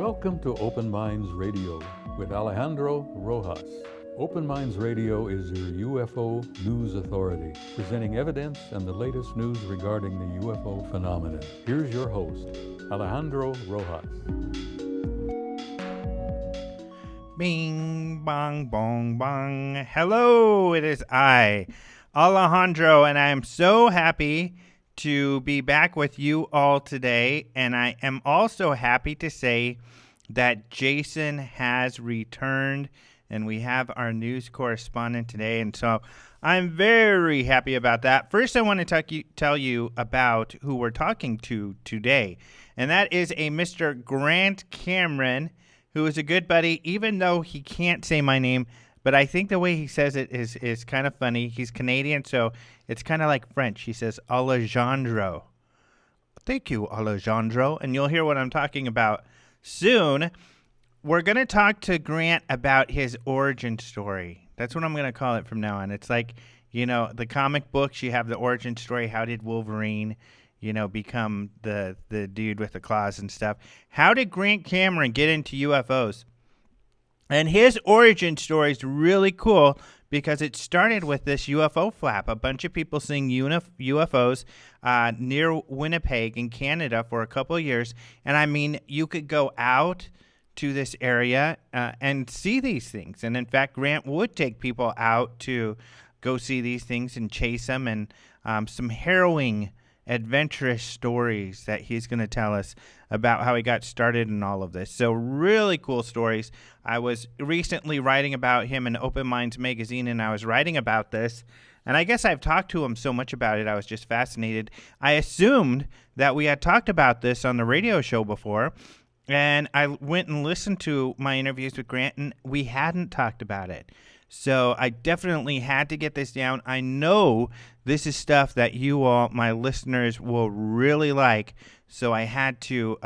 Welcome to Open Minds Radio with Alejandro Rojas. Open Minds Radio is your UFO news authority, presenting evidence and the latest news regarding the UFO phenomenon. Here's your host, Alejandro Rojas. Bing, bong, bong, bong. Hello, it is I, Alejandro, and I am so happy to be back with you all today. And I am also happy to say that Jason has returned, and we have our news correspondent today. And so I'm very happy about that. First, I want to tell you about who we're talking to today, and that is a Mr. Grant Cameron, who is a good buddy, even though he can't say my name. But I think the way he says it is kind of funny. He's Canadian, so it's kind of like French. He says, Alejandro. Thank you, Alejandro. And you'll hear what I'm talking about soon. We're going to talk to Grant about his origin story. That's what I'm going to call it from now on. It's like, you know, the comic books, you have the origin story. How did Wolverine, you know, become the dude with the claws and stuff? How did Grant Cameron get into UFOs? And his origin story is really cool because it started with this UFO flap. A bunch of people seeing UFOs near Winnipeg in Canada for a couple of years. And I mean, you could go out to this area and see these things. And in fact, Grant would take people out to go see these things and chase them, and some harrowing, adventurous stories that he's going to tell us about how he got started in all of this. So really cool stories. I was recently writing about him in Open Minds magazine, and I was writing about this, and I guess I've talked to him so much about it, I was just fascinated. I assumed that we had talked about this on the radio show before, and I went and listened to my interviews with Grant, and we hadn't talked about it. So I definitely had to get this down. I know this is stuff that you all, my listeners, will really like. So I had to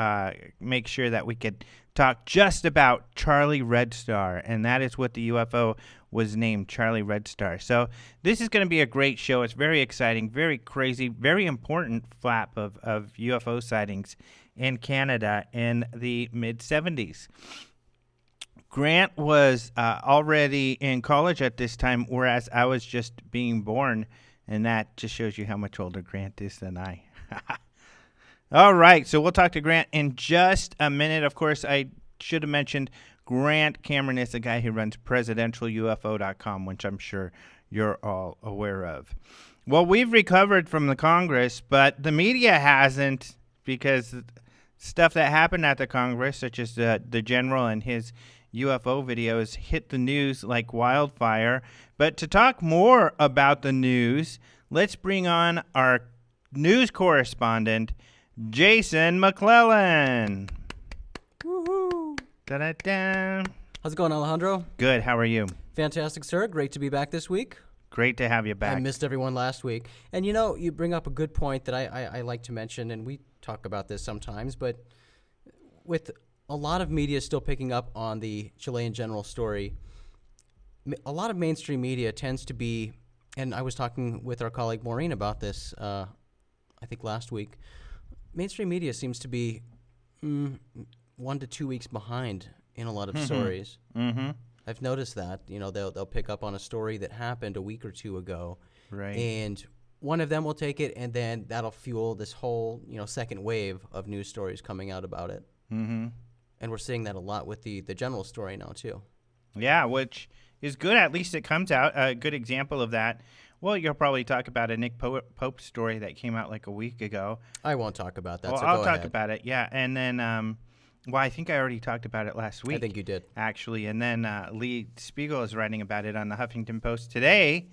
make sure that we could talk just about Charlie Redstar. And that is what the UFO was named, Charlie Redstar. So this is going to be a great show. It's very exciting, very crazy, very important flap of UFO sightings in Canada in the mid-'70s. Grant was already in college at this time, whereas I was just being born, and that just shows you how much older Grant is than I. All right, so we'll talk to Grant in just a minute. Of course, I should have mentioned Grant Cameron is the guy who runs presidentialufo.com, which I'm sure you're all aware of. Well, we've recovered from the Congress, but the media hasn't, because stuff that happened at the Congress, such as the general and his UFO videos, hit the news like wildfire. But to talk more about the news, let's bring on our news correspondent, Jason McClellan. Woohoo! Da-da-da. How's it going, Alejandro? Good. How are you? Fantastic, sir. Great to be back this week. Great to have you back. I missed everyone last week. And, you know, you bring up a good point that I like to mention, and we talk about this sometimes, but with a lot of media still picking up on the Chilean general story, a lot of mainstream media tends to be, and I was talking with our colleague Maureen about this, I think last week, mainstream media seems to be 1 to 2 weeks behind in a lot of stories. Mm-hmm. I've noticed that. You know, they'll pick up on a story that happened a week or two ago, Right. and one of them will take it, and then that'll fuel this whole, second wave of news stories coming out about it. Mm-hmm. And we're seeing that a lot with the general story now, too. Yeah, which is good. At least it comes out. A good example of that. Well, you'll probably talk about a Nick Pope story that came out like a week ago. I won't talk about that, Well, so I'll go talk ahead. about it, yeah. And then, I think I already talked about it last week. I think you did. Actually. And then Lee Spiegel is writing about it on the Huffington Post today.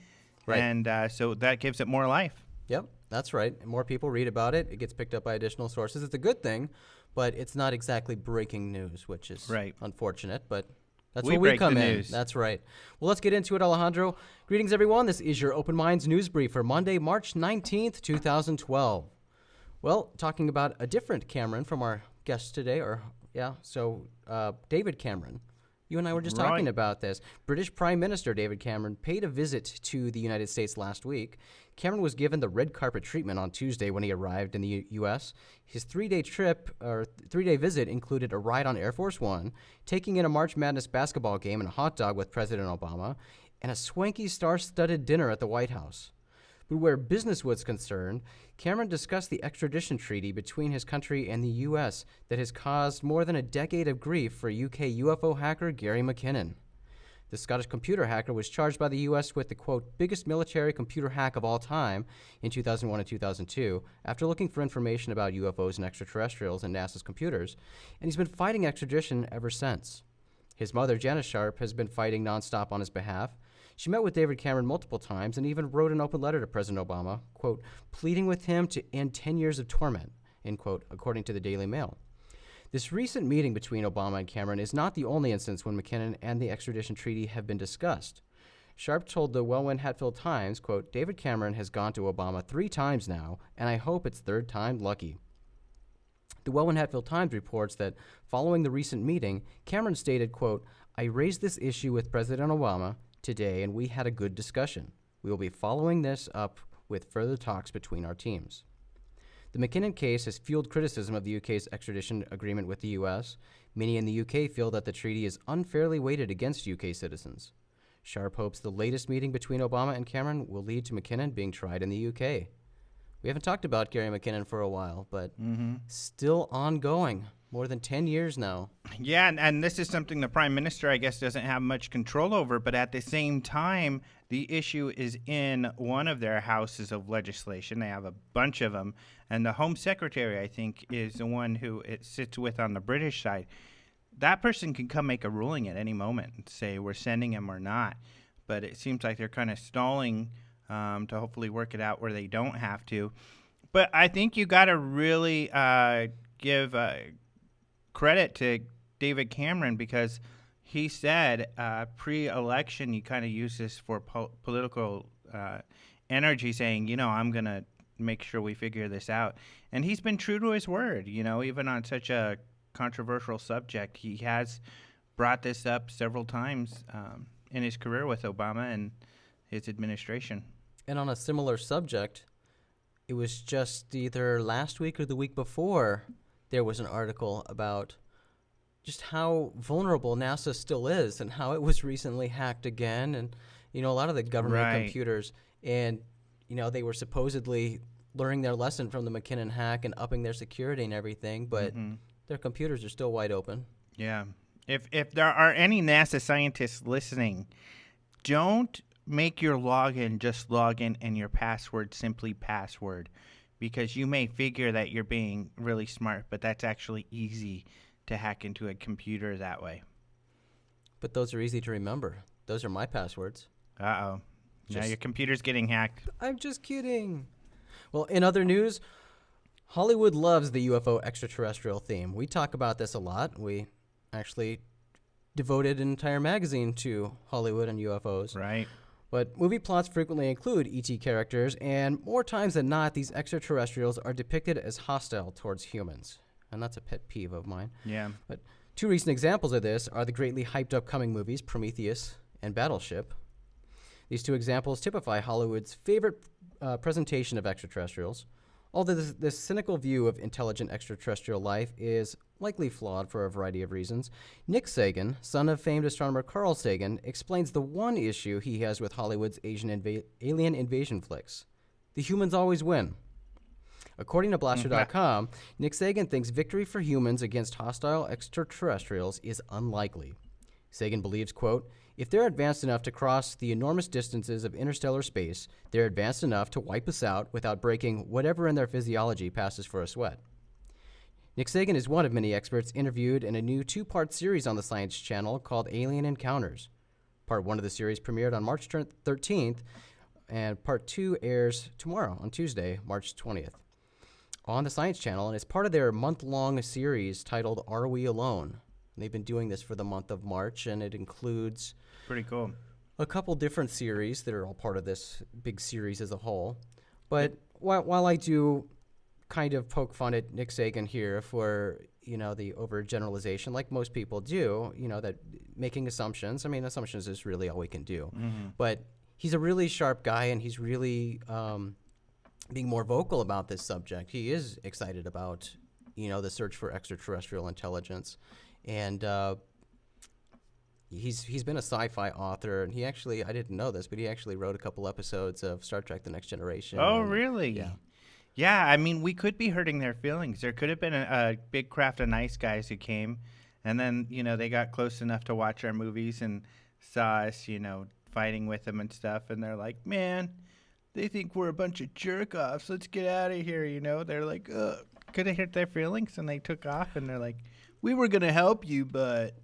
Right. And so that gives it more life. Yep, that's right. And more people read about it. It gets picked up by additional sources. It's a good thing, but it's not exactly breaking news, which is unfortunate, but that's where we come in. That's right. Well, let's get into it, Alejandro. Greetings, everyone. This is your Open Minds News Brief for Monday, March 19th, 2012. Well, talking about a different Cameron from our guest today, David Cameron You and I were just Right. talking about this. British Prime Minister David Cameron paid a visit to the United States last week. Cameron was given the red carpet treatment on Tuesday when he arrived in the U.S. His three-day visit included a ride on Air Force One, taking in a March Madness basketball game and a hot dog with President Obama, and a swanky star-studded dinner at the White House. But where business was concerned, Cameron discussed the extradition treaty between his country and the U.S. that has caused more than a decade of grief for UK UFO hacker Gary McKinnon. The Scottish computer hacker was charged by the U.S. with the, quote, biggest military computer hack of all time in 2001 and 2002 after looking for information about UFOs and extraterrestrials in NASA's computers, and he's been fighting extradition ever since. His mother, Janice Sharp, has been fighting nonstop on his behalf. She met with David Cameron multiple times and even wrote an open letter to President Obama, quote, pleading with him to end 10 years of torment, end quote, according to the Daily Mail. This recent meeting between Obama and Cameron is not the only instance when McKinnon and the extradition treaty have been discussed. Sharp told the Welwyn-Hatfield Times, quote, David Cameron has gone to Obama 3 times now, and I hope it's third time lucky. The Welwyn-Hatfield Times reports that following the recent meeting, Cameron stated, quote, I raised this issue with President Obama today, and we had a good discussion. We will be following this up with further talks between our teams. The McKinnon case has fueled criticism of the UK's extradition agreement with the U.S. Many in the UK feel that the treaty is unfairly weighted against UK citizens. Sharp hopes the latest meeting between Obama and Cameron will lead to McKinnon being tried in the UK. We haven't talked about Gary McKinnon for a while, but still ongoing. More than 10 years now. Yeah, and this is something the Prime Minister, I guess, doesn't have much control over, but at the same time, the issue is in one of their houses of legislation. They have a bunch of them, and the Home Secretary, I think, is the one who it sits with on the British side. That person can come make a ruling at any moment and say we're sending him or not, but it seems like they're kind of stalling to hopefully work it out where they don't have to. But I think you got to really give credit to David Cameron because he said pre-election he kind of used this for political energy, saying, you know, I'm going to make sure we figure this out. And he's been true to his word, you know, even on such a controversial subject. He has brought this up several times in his career with Obama and his administration. And on a similar subject, it was just either last week or the week before there was an article about just how vulnerable NASA still is and how it was recently hacked again. And, you know, a lot of the government computers, and, you know, they were supposedly learning their lesson from the McKinnon hack and upping their security and everything, but their computers are still wide open. Yeah. If there are any NASA scientists listening, don't make your login just login and your password simply password, because you may figure that you're being really smart, but that's actually easy to hack into a computer that way. But those are easy to remember. Those are my passwords. Uh-oh. Now your computer's getting hacked. I'm just kidding. Well, in other news, Hollywood loves the UFO extraterrestrial theme. We talk about this a lot. We actually devoted an entire magazine to Hollywood and UFOs. Right. But movie plots frequently include ET characters, and more times than not, these extraterrestrials are depicted as hostile towards humans. And that's a pet peeve of mine. Yeah. But 2 recent examples of this are the greatly hyped upcoming movies Prometheus and Battleship. These 2 examples typify Hollywood's favorite presentation of extraterrestrials. Although this cynical view of intelligent extraterrestrial life is likely flawed for a variety of reasons, Nick Sagan, son of famed astronomer Carl Sagan, explains the one issue he has with Hollywood's alien invasion flicks. The humans always win. According to Blaster.com, Nick Sagan thinks victory for humans against hostile extraterrestrials is unlikely. Sagan believes, quote, if they're advanced enough to cross the enormous distances of interstellar space, they're advanced enough to wipe us out without breaking whatever in their physiology passes for a sweat. Nick Sagan is one of many experts interviewed in a new 2-part series on the Science Channel called Alien Encounters. Part 1 of the series premiered on March 13th, and Part 2 airs tomorrow on Tuesday, March 20th. On the Science Channel, and it's part of their month-long series titled Are We Alone? And they've been doing this for the month of March, and it includes Pretty cool. a couple different series that are all part of this big series as a whole. But while I do kind of poke fun at Nick Sagan here for the overgeneralization, like most people do, that making assumptions. I mean, assumptions is really all we can do. But he's a really sharp guy, and he's really being more vocal about this subject. He is excited about, the search for extraterrestrial intelligence. And he's been a sci-fi author, and he actually, I didn't know this, but he actually wrote a couple episodes of Star Trek: The Next Generation. Oh, really? Yeah. Yeah, I mean, we could be hurting their feelings. There could have been a big craft of nice guys who came, and then, they got close enough to watch our movies and saw us, fighting with them and stuff, and they're like, man, they think we're a bunch of jerk-offs. Let's get out of here, They're like, ugh. Could have hurt their feelings, and they took off, and they're like, we were going to help you, but...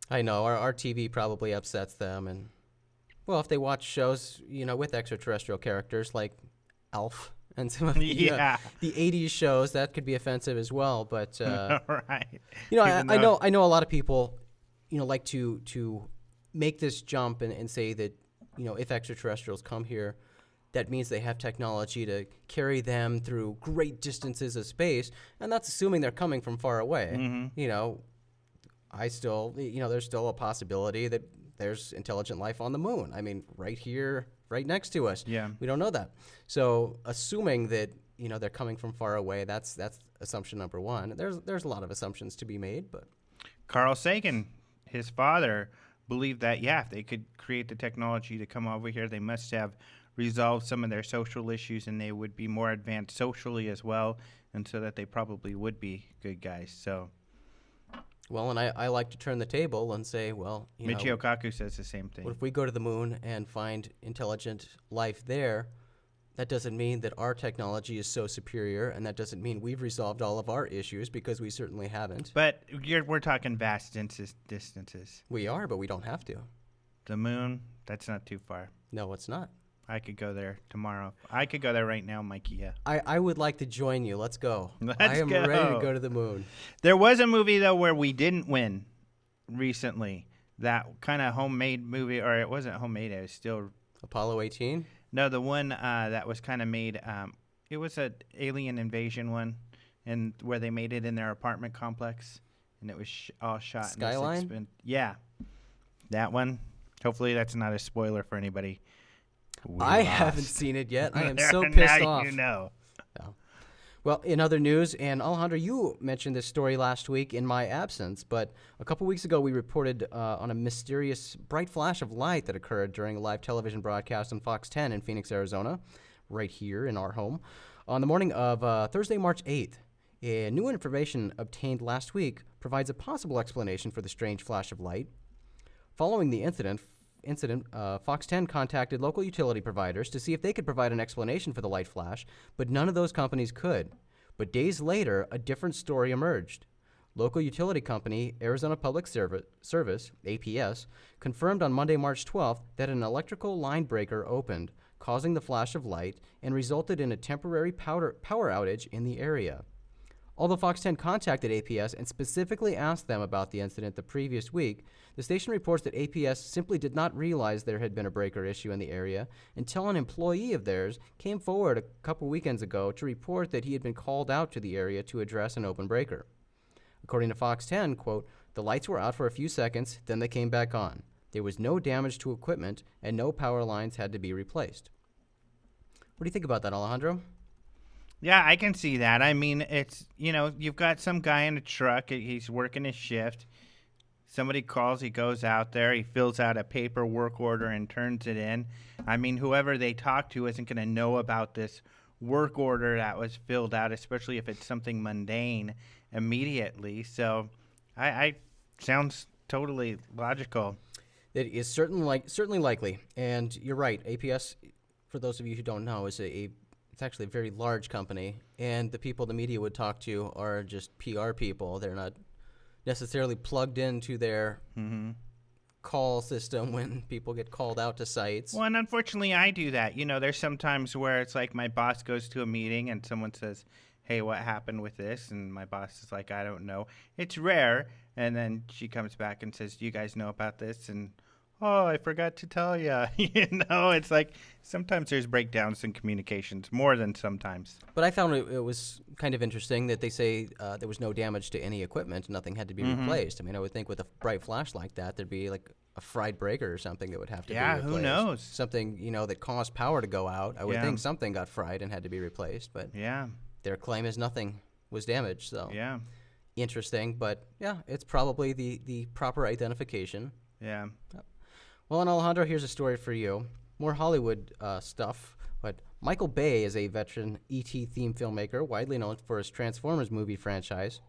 I know, our TV probably upsets them, and, well, if they watch shows, with extraterrestrial characters like Alf, and some of the 80s shows, that could be offensive as well. But right. I know a lot of people, like to make this jump and say that, if extraterrestrials come here, that means they have technology to carry them through great distances of space, and that's assuming they're coming from far away. I still, there's still a possibility that there's intelligent life on the moon. I mean, right here, right next to us. Yeah. We don't know that. So assuming that, they're coming from far away, that's assumption number one. There's a lot of assumptions to be made, but Carl Sagan, his father, believed that, if they could create the technology to come over here, they must have resolved some of their social issues, and they would be more advanced socially as well, and so that they probably would be good guys. So... Well, and I like to turn the table and say, well, Michio Kaku says the same thing. What if we go to the moon and find intelligent life there? That doesn't mean that our technology is so superior, and that doesn't mean we've resolved all of our issues, because we certainly haven't. But we're talking vast distances. We are, but we don't have to. The moon, that's not too far. No, it's not. I could go there tomorrow. I could go there right now, Mikey. I would like to join you. Let's go. I am ready to go to the moon. There was a movie, though, where we didn't win recently. That kind of homemade movie, or it wasn't homemade. It was still... Apollo 18? No, the one that was kind of made... it was an alien invasion one, and where they made it in their apartment complex, and it was all shot... Skyline? Yeah. That one. Hopefully that's not a spoiler for anybody. I haven't seen it yet. I am so pissed off. You know. No. Well, in other news, and Alejandro, you mentioned this story last week in my absence, but a couple weeks ago we reported on a mysterious bright flash of light that occurred during a live television broadcast on Fox 10 in Phoenix, Arizona, right here in our home. On the morning of Thursday, March 8th, new information obtained last week provides a possible explanation for the strange flash of light. Following the incident, Fox 10 contacted local utility providers to see if they could provide an explanation for the light flash, but none of those companies could. But days later, a different story emerged. Local utility company Arizona Public Service, APS, confirmed on Monday, March 12th, that an electrical line breaker opened, causing the flash of light, and resulted in a temporary power outage in the area. Although Fox 10 contacted APS and specifically asked them about the incident the previous week, the station reports that APS simply did not realize there had been a breaker issue in the area until an employee of theirs came forward a couple weekends ago to report that he had been called out to the area to address an open breaker. According to Fox 10, quote, the lights were out for a few seconds, then they came back on. There was no damage to equipment, and no power lines had to be replaced. What do you think about that, Alejandro? Yeah, I can see that. I mean, it's, you've got some guy in a truck. He's working his shift. Somebody calls, he goes out there, he fills out a paper work order and turns it in. I mean, whoever they talk to isn't going to know about this work order that was filled out, especially if it's something mundane immediately. So I sounds totally logical. It is certainly likely. And you're right. APS, for those of you who don't know, is it's actually a very large company, and the people the media would talk to are just PR people. They're not necessarily plugged into their call system when people get called out to sites. Well, and unfortunately, I do that. There's some times where it's like my boss goes to a meeting and someone says, hey, what happened with this? And my boss is like, I don't know. It's rare. And then she comes back and says, do you guys know about this? And oh, I forgot to tell you. It's like sometimes there's breakdowns in communications, more than sometimes. But I found it was kind of interesting that they say there was no damage to any equipment. Nothing had to be replaced. I mean, I would think with a bright flash like that, there'd be like a fried breaker or something that would have to be replaced. Yeah, who knows? Something, that caused power to go out. I would think something got fried and had to be replaced. But their claim is nothing was damaged. So interesting. But yeah, it's probably the proper identification. Yeah. Well, and Alejandro, here's a story for you. More Hollywood stuff, but Michael Bay is a veteran E.T. themed filmmaker, widely known for his Transformers movie franchise.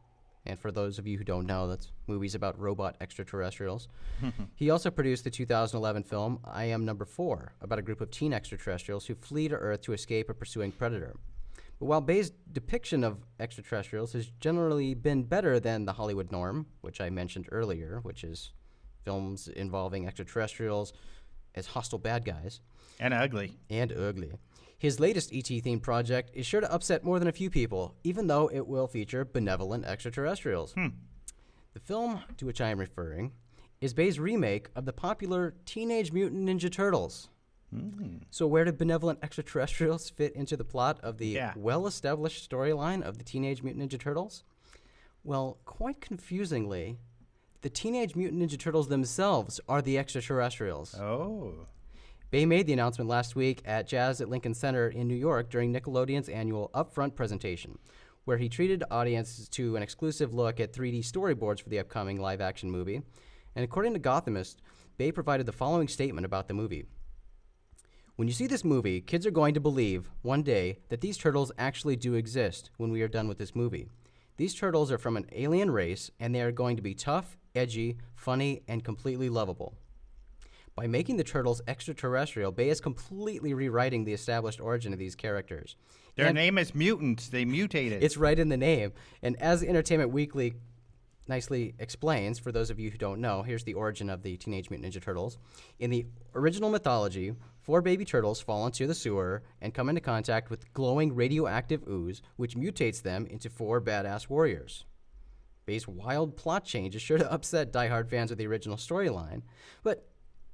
And for those of you who don't know, that's movies about robot extraterrestrials. He also produced the 2011 film I Am Number 4, about a group of teen extraterrestrials who flee to Earth to escape a pursuing predator. But while Bay's depiction of extraterrestrials has generally been better than the Hollywood norm, which I mentioned earlier, which is films involving extraterrestrials as hostile bad guys. And ugly. His latest ET-themed project is sure to upset more than a few people, even though it will feature benevolent extraterrestrials. The film to which I am referring is Bay's remake of the popular Teenage Mutant Ninja Turtles. So where did benevolent extraterrestrials fit into the plot of the well-established storyline of the Teenage Mutant Ninja Turtles? Well, quite confusingly, the Teenage Mutant Ninja Turtles themselves are the extraterrestrials. Oh. Bay made the announcement last week at Jazz at Lincoln Center in New York during Nickelodeon's annual Upfront presentation, where he treated audiences to an exclusive look at 3D storyboards for the upcoming live-action movie. And according to Gothamist, Bay provided the following statement about the movie. When you see this movie, kids are going to believe, one day, that these turtles actually do exist when we are done with this movie. These turtles are from an alien race, and they are going to be tough, edgy, funny, and completely lovable. By making the turtles extraterrestrial, Bay is completely rewriting the established origin of these characters. Their name is mutants. They mutated. It's right in the name. And as Entertainment Weekly nicely explains, for those of you who don't know, here's the origin of the Teenage Mutant Ninja Turtles. In the original mythology, 4 baby turtles fall into the sewer and come into contact with glowing radioactive ooze, which mutates them into 4 badass warriors. Bay's wild plot change is sure to upset diehard fans of the original storyline, but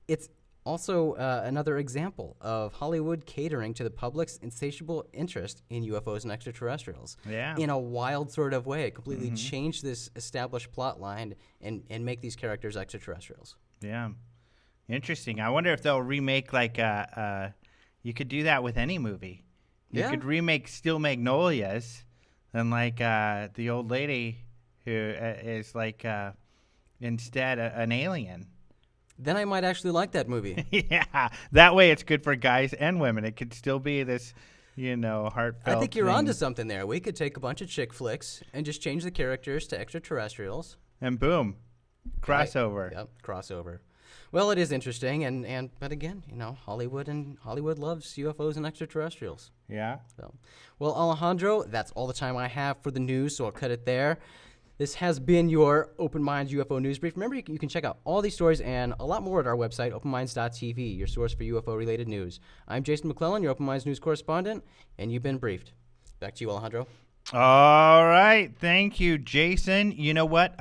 it's also another example of Hollywood catering to the public's insatiable interest in UFOs and extraterrestrials. Yeah. In a wild sort of way. Completely change this established plot line and make these characters extraterrestrials. Yeah. Interesting. I wonder if they'll remake you could do that with any movie. You could remake Steel Magnolias and the old lady who is instead an alien. Then I might actually like that movie. Yeah, that way it's good for guys and women. It could still be this, heartfelt I think you're thing. onto something there. We could take a bunch of chick flicks and just change the characters to extraterrestrials. And boom, crossover. Yep, crossover. Well, it is interesting, but again, Hollywood loves UFOs and extraterrestrials. Yeah. So, well, Alejandro, that's all the time I have for the news, so I'll cut it there. This has been your Open Minds UFO News Brief. Remember, you can check out all these stories and a lot more at our website, openminds.tv, your source for UFO-related news. I'm Jason McClellan, your Open Minds News correspondent, and you've been briefed. Back to you, Alejandro. All right. Thank you, Jason. You know what?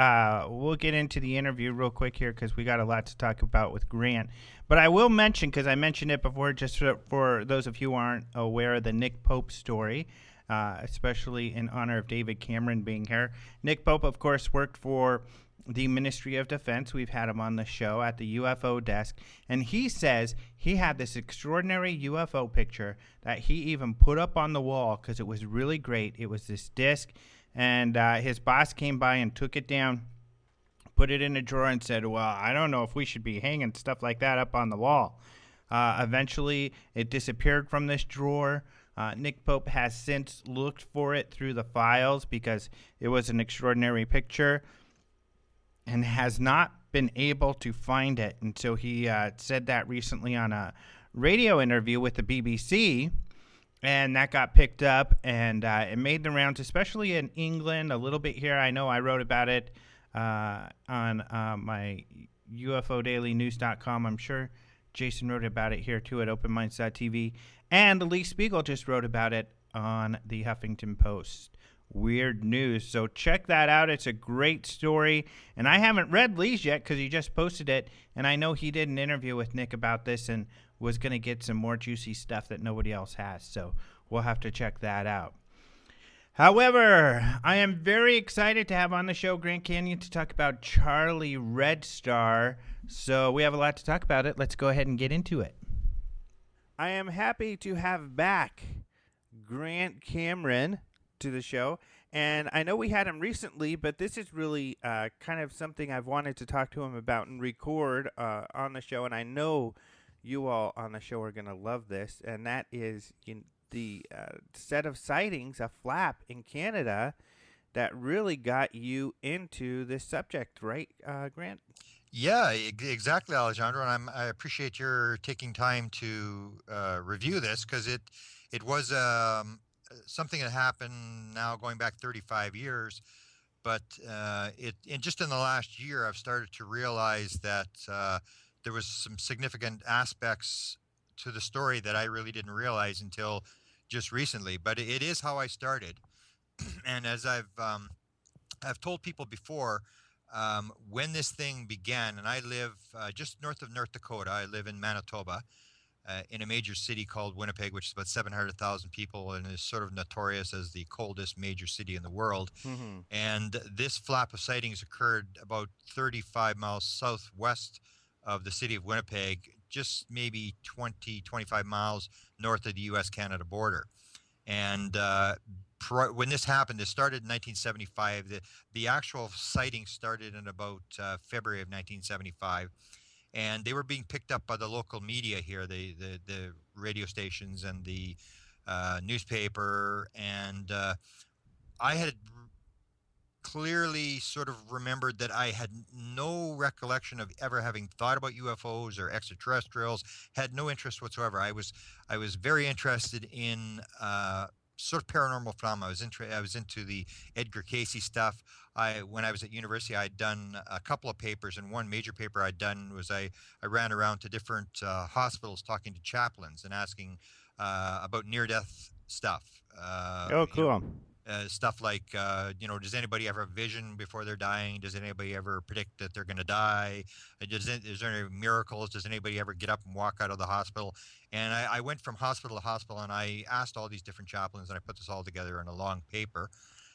We'll get into the interview real quick here because we got a lot to talk about with Grant. But I will mention, because I mentioned it before, just for those of you who aren't aware of the Nick Pope story, especially in honor of David Cameron being here. Nick Pope, of course, worked for the Ministry of Defense. We've had him on the show at the UFO desk. And he says he had this extraordinary UFO picture that he even put up on the wall because it was really great. It was this disc. And his boss came by and took it down, put it in a drawer and said, well, I don't know if we should be hanging stuff like that up on the wall. Eventually, it disappeared from this drawer. Nick Pope has since looked for it through the files because it was an extraordinary picture and has not been able to find it. And so he said that recently on a radio interview with the BBC, and that got picked up, and it made the rounds, especially in England, a little bit here. I know I wrote about it on my UFOdailynews.com. I'm sure Jason wrote about it here, too, at openminds.tv. And Lee Spiegel just wrote about it on the Huffington Post weird news. So check that out. It's a great story. And I haven't read Lee's yet because he just posted it. And I know he did an interview with Nick about this and was going to get some more juicy stuff that nobody else has. So we'll have to check that out. However, I am very excited to have on the show Grant Canyon to talk about Charlie Redstar. So we have a lot to talk about it. Let's go ahead and get into it. I am happy to have back Grant Cameron to the show. And I know we had him recently, but this is really kind of something I've wanted to talk to him about and record on the show. And I know you all on the show are going to love this. And that is the set of sightings, a flap in Canada that really got you into this subject, right, Grant? Yeah, exactly, Alejandro, and I appreciate your taking time to review this because it was something that happened now going back 35 years, but just in the last year I've started to realize that there was some significant aspects to the story that I really didn't realize until just recently. But it is how I started, and as I've told people before. When this thing began, and I live just north of North Dakota. I live in Manitoba, in a major city called Winnipeg, which is about 700,000 people and is sort of notorious as the coldest major city in the world. Mm-hmm. And this flap of sightings occurred about 35 miles southwest of the city of Winnipeg, just maybe 20, 25 miles north of the U.S.-Canada border. And when this happened, it started in 1975. The actual sighting started in about February of 1975, and they were being picked up by the local media here, the radio stations and the newspaper. And I had clearly sort of remembered that I had no recollection of ever having thought about UFOs or extraterrestrials. Had no interest whatsoever. I was very interested in sort of paranormal phenomena. I was into the Edgar Cayce stuff. When I was at university, I'd done a couple of papers, and one major paper I'd done was I ran around to different hospitals talking to chaplains and asking about near-death stuff. Oh, cool. Stuff like, does anybody ever have vision before they're dying? Does anybody ever predict that they're going to die? Is there any miracles? Does anybody ever get up and walk out of the hospital? And I went from hospital to hospital, and I asked all these different chaplains, and I put this all together in a long paper.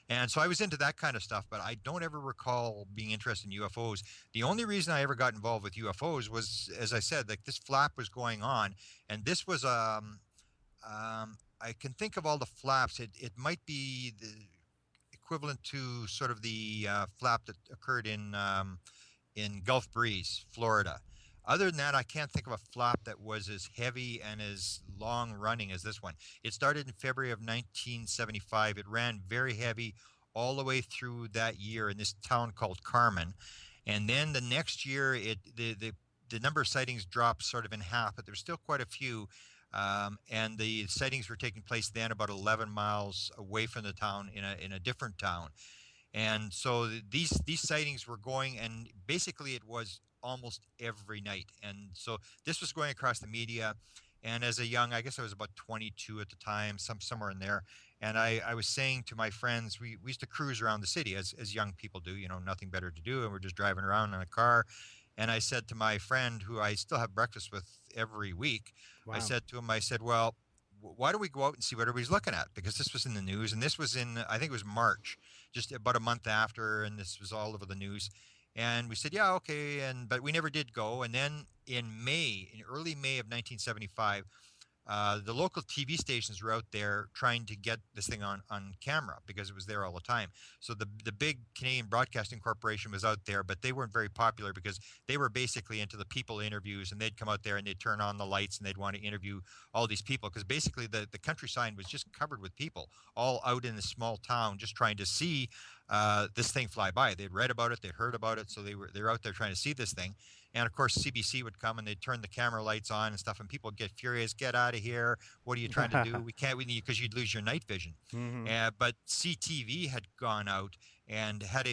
And so I was into that kind of stuff, but I don't ever recall being interested in UFOs. The only reason I ever got involved with UFOs was, as I said, like this flap was going on, and this was I can think of all the flaps. It might be the equivalent to sort of the flap that occurred in Gulf Breeze, Florida. Other than that, I can't think of a flap that was as heavy and as long running as this one. It started in February of 1975. It ran very heavy all the way through that year in this town called Carmen. And then the next year, the number of sightings dropped sort of in half, but there's still quite a few. And the sightings were taking place then about 11 miles away from the town in a different town. And so these sightings were going, and basically it was almost every night. And so this was going across the media. And as I guess I was about 22 at the time, somewhere in there. And I was saying to my friends, we used to cruise around the city as young people do, nothing better to do. And we're just driving around in a car. And I said to my friend, who I still have breakfast with every week, Wow. I said to him, well, why don't we go out and see what everybody's looking at? Because this was in the news, and this was I think it was March, just about a month after, and this was all over the news. And we said, yeah, okay, but we never did go. And then in early May of 1975, the local TV stations were out there trying to get this thing on camera because it was there all the time. So the big Canadian Broadcasting Corporation was out there, but they weren't very popular because they were basically into the people interviews, and they'd come out there and they'd turn on the lights and they'd want to interview all these people because basically the countryside was just covered with people all out in this small town just trying to see this thing fly by. They'd read about it, they'd heard about it, so they were out there trying to see this thing. And of course, CBC would come and they'd turn the camera lights on and stuff, and people would get furious. Get out of here! What are you trying to do? We need because you'd lose your night vision. Mm-hmm. But CTV had gone out and had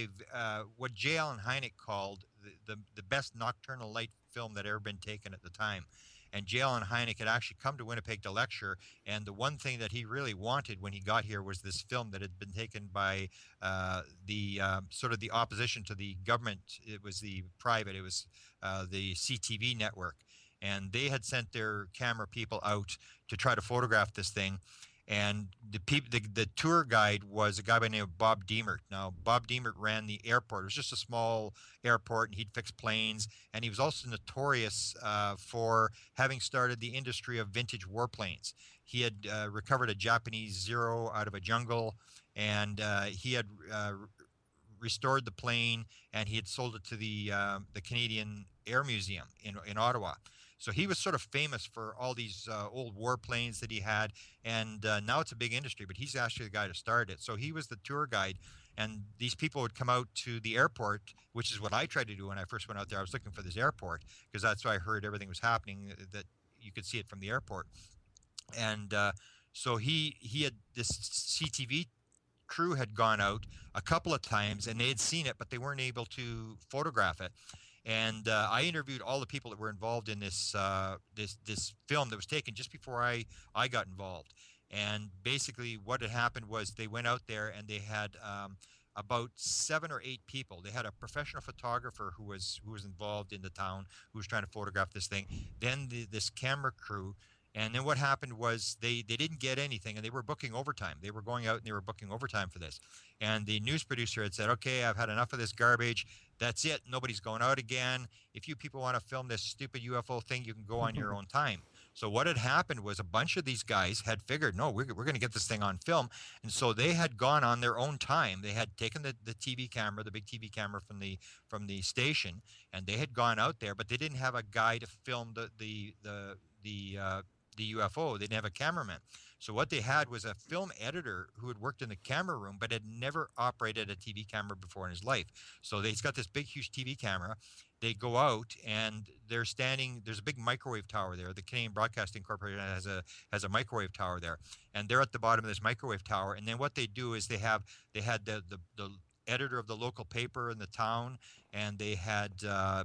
what J. Allen Hynek called the best nocturnal light film that had ever been taken at the time. And J. Allen Hynek had actually come to Winnipeg to lecture, and the one thing that he really wanted when he got here was this film that had been taken by the sort of the opposition to the government. It was the private, it was the CTV network, and they had sent their camera people out to try to photograph this thing. And the tour guide was a guy by the name of Bob Diemert. Now, Bob Diemert ran the airport. It was just a small airport, and he'd fix planes. And he was also notorious for having started the industry of vintage warplanes. He had recovered a Japanese Zero out of a jungle, and he had restored the plane, and he had sold it to the Canadian Air Museum in Ottawa. So he was sort of famous for all these old warplanes that he had, and now it's a big industry, but he's actually the guy to start it. So he was the tour guide, and these people would come out to the airport, which is what I tried to do when I first went out there. I was looking for this airport because that's why I heard everything was happening, that you could see it from the airport. And so he had this CTV crew had gone out a couple of times, and they had seen it, but they weren't able to photograph it. And I interviewed all the people that were involved in this this film that was taken just before I got involved. And basically, what had happened was they went out there and they had about 7 or 8 people. They had a professional photographer who was involved in the town, who was trying to photograph this thing. Then this camera crew. And then what happened was they didn't get anything, and they were booking overtime. They were going out and they were booking overtime for this. And the news producer had said, okay, I've had enough of this garbage. That's it. Nobody's going out again. If you people want to film this stupid UFO thing, you can go on your own time. So what had happened was a bunch of these guys had figured, no, we're going to get this thing on film. And so they had gone on their own time. They had taken the TV camera, the big TV camera from the station, and they had gone out there, but they didn't have a guy to film the UFO. They didn't have a cameraman. So what they had was a film editor who had worked in the camera room but had never operated a TV camera before in his life. So he's got this big, huge TV camera. They go out and they're standing. There's a big microwave tower there. The Canadian Broadcasting Corporation has a microwave tower there, and they're at the bottom of this microwave tower. And then what they do is they had the editor of the local paper in the town, and they had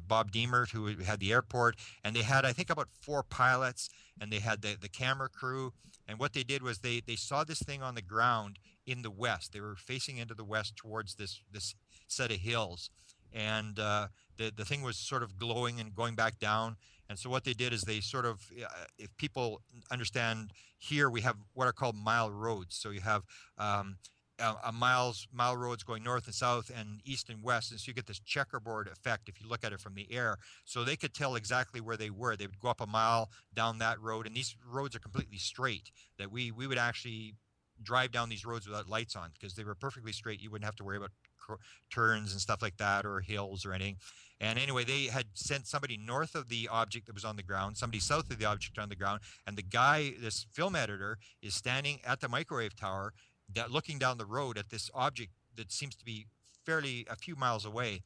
Bob Diemert, who had the airport, and they had, I think, about 4 pilots, and they had the camera crew. And what they did was they saw this thing on the ground in the west. They were facing into the west towards this set of hills, and the thing was sort of glowing and going back down. And so what they did is they sort of, if people understand, here we have what are called mile roads. So you have mile roads going north and south and east and west, and so you get this checkerboard effect if you look at it from the air. So they could tell exactly where they were. They would go up a mile down that road, and these roads are completely straight, that we would actually drive down these roads without lights on because they were perfectly straight. You wouldn't have to worry about turns and stuff like that, or hills or anything. And anyway, they had sent somebody north of the object that was on the ground, somebody south of the object on the ground, and the guy, this film editor, is standing at the microwave tower looking down the road at this object that seems to be fairly a few miles away.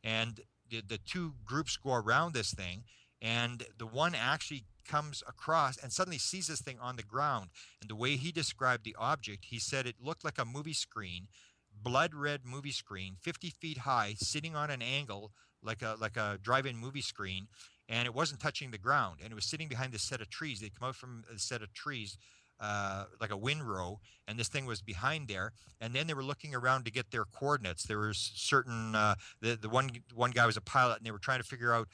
And the 2 groups go around this thing, and the one actually comes across and suddenly sees this thing on the ground. And the way he described the object, he said it looked like a movie screen, blood red movie screen, 50 feet high, sitting on an angle like a drive-in movie screen, and it wasn't touching the ground, and it was sitting behind this set of trees. They'd come out from a set of trees, like a windrow, and this thing was behind there. And then they were looking around to get their coordinates. There was certain the one guy was a pilot, and they were trying to figure out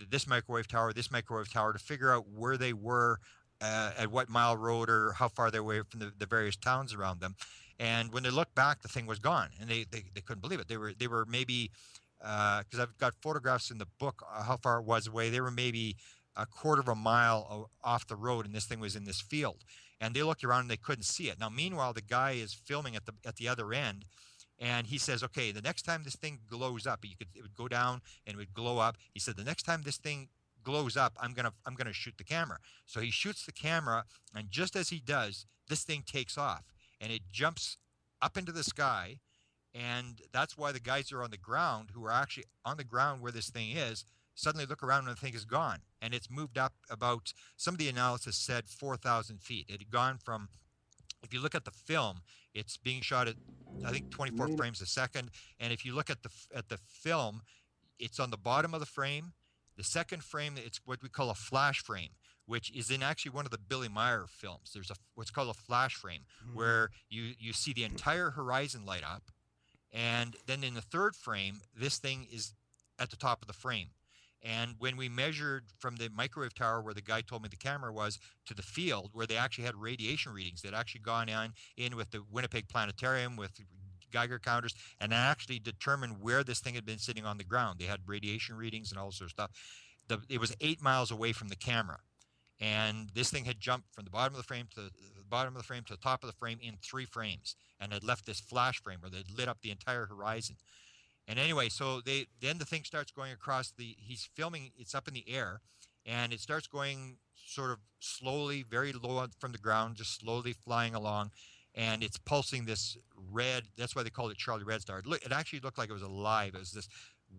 this microwave tower to figure out where they were at what mile road or how far they were away from the various towns around them. And when they looked back, the thing was gone, and they couldn't believe it. They were maybe, because I've got photographs in the book how far it was away. They were maybe a quarter of a mile off the road, and this thing was in this field. And they looked around and they couldn't see it. Now, meanwhile, the guy is filming at the other end, and he says, okay, the next time this thing glows up, it would go down and it would glow up. He said, the next time this thing glows up, I'm gonna shoot the camera. So he shoots the camera, and just as he does, this thing takes off, and it jumps up into the sky. And that's why the guys who are on the ground, who are actually on the ground where this thing is, suddenly look around and the thing is gone. And it's moved up about, some of the analysis said 4,000 feet. It had gone from, if you look at the film, it's being shot at, I think, 24 frames a second. And if you look at the film, it's on the bottom of the frame. The second frame, it's what we call a flash frame, which is in actually one of the Billy Meyer films. There's what's called a flash frame, where you see the entire horizon light up, and then in the third frame, this thing is at the top of the frame. And when we measured from the microwave tower where the guy told me the camera was to the field where they actually had radiation readings, they'd actually gone in with the Winnipeg Planetarium with Geiger counters and actually determined where this thing had been sitting on the ground. They had radiation readings and all sorts of stuff. It was 8 miles away from the camera. And this thing had jumped from the bottom of the frame to the top of the frame in 3 frames, and had left this flash frame where they'd lit up the entire horizon. And anyway, so then the thing starts going across he's filming, it's up in the air, and it starts going sort of slowly, very low from the ground, just slowly flying along, and it's pulsing this red, that's why they called it Charlie Redstar. It actually looked like it was alive. It was this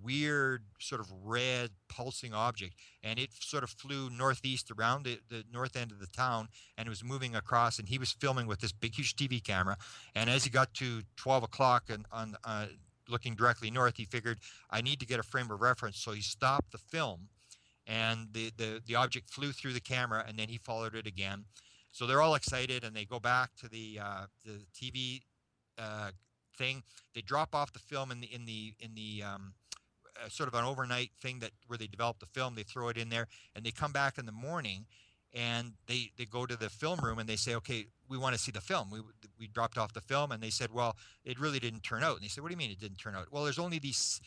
weird sort of red pulsing object, and it sort of flew northeast around the north end of the town, and it was moving across, and he was filming with this big huge TV camera. And as he got to 12 o'clock and on looking directly north, he figured, I need to get a frame of reference. So he stopped the film, and the object flew through the camera, and then he followed it again. So they're all excited, and they go back to the TV thing. They drop off the film in the sort of an overnight thing where they develop the film. They throw it in there, and they come back in the morning, and they go to the film room, and they say, okay, we want to see the film. We dropped off the film, and they said, well, it really didn't turn out. And they said, what do you mean it didn't turn out? Well, there's only these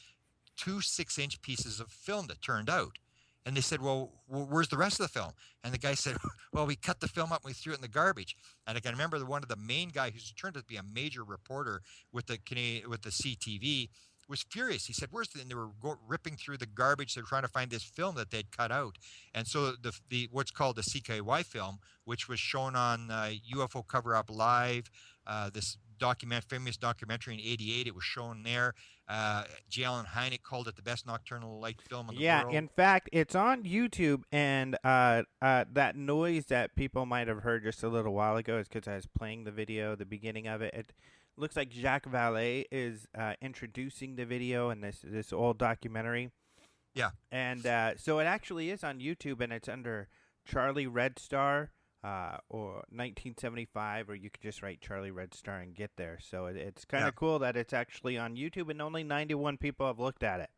2 6-inch pieces of film that turned out. And they said, well, where's the rest of the film? And the guy said, well, we cut the film up and we threw it in the garbage. And I can remember one of the main guy who's turned out to be a major reporter with the CTV was furious. He said, and they were ripping through the garbage. They were trying to find this film that they'd cut out. And so the what's called the CKY film, which was shown on UFO Cover Up Live, this famous documentary in '88, it was shown there. J. Allen Hynek called it the best nocturnal light film in the world. Yeah, in fact, it's on YouTube, and that noise that people might have heard just a little while ago is because I was playing the video, the beginning of it. It looks like Jacques Vallée is introducing the video in this old documentary. Yeah. And so it actually is on YouTube, and it's under Charlie Redstar or 1975, or you could just write Charlie Redstar and get there. So it's kind of cool that it's actually on YouTube, and only 91 people have looked at it.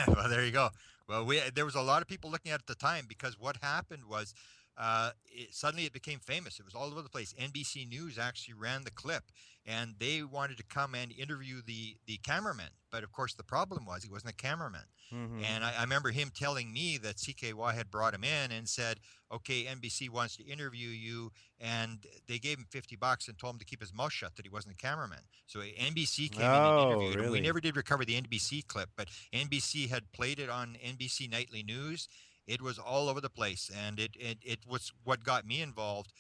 Well, there you go. Well, there was a lot of people looking at it at the time, because what happened was suddenly it became famous. It was all over the place. NBC News actually ran the clip, and they wanted to come and interview the cameraman. But of course, the problem was he wasn't a cameraman. Mm-hmm. And I remember him telling me that CKY had brought him in and said, okay, NBC wants to interview you. And they gave him $50 and told him to keep his mouth shut, that he wasn't a cameraman. So NBC came in and interviewed him. We never did recover the NBC clip, but NBC had played it on NBC Nightly News. It was all over the place, and it was what got me involved,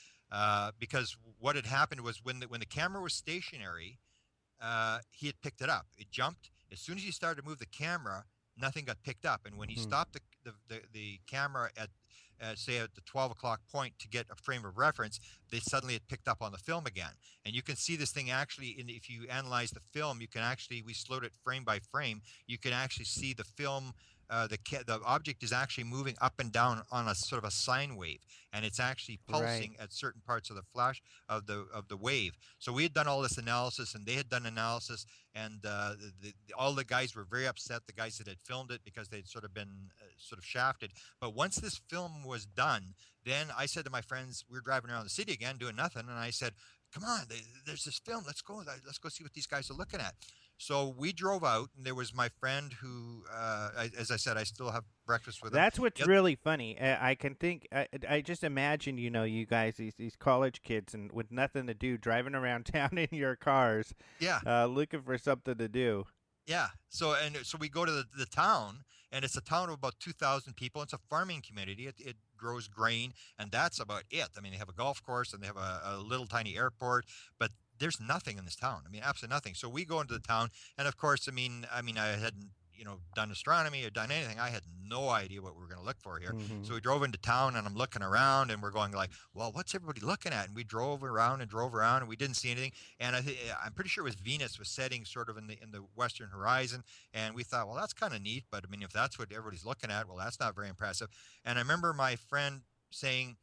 because what had happened was when the camera was stationary, he had picked it up. It jumped. As soon as he started to move the camera, nothing got picked up. And when he stopped the camera at say at the 12 o'clock point to get a frame of reference, they suddenly had picked up on the film again. And you can see this thing actually if you analyze the film, we slowed it frame by frame. You can actually see the film. The object is actually moving up and down on a sort of a sine wave, and it's actually pulsing at certain parts of the flash of the wave. So we had done all this analysis, and they had done analysis, and all the guys were very upset, the guys that had filmed it, because they'd sort of been sort of shafted. But once this film was done, then I said to my friends, we were driving around the city again doing nothing, and I said, come on, there's this film, let's go see what these guys are looking at. So we drove out, and there was my friend who, as I said, I still have breakfast with him. That's what's really funny. I can think, I just imagine, you guys, these college kids, and with nothing to do, driving around town in your cars, looking for something to do. Yeah. So we go to the town, and it's a town of about 2,000 people. It's a farming community. It grows grain, and that's about it. I mean, they have a golf course, and they have a little tiny airport, but there's nothing in this town. I mean, absolutely nothing. So we go into the town, and of course, I mean, I hadn't, done astronomy or done anything. I had no idea what we were going to look for here. Mm-hmm. So we drove into town, and I'm looking around, and we're going like, well, what's everybody looking at? And we drove around, and we didn't see anything. And I'm pretty sure it was Venus was setting sort of in the western horizon. And we thought, well, that's kind of neat. But I mean, if that's what everybody's looking at, well, that's not very impressive. And I remember my friend saying,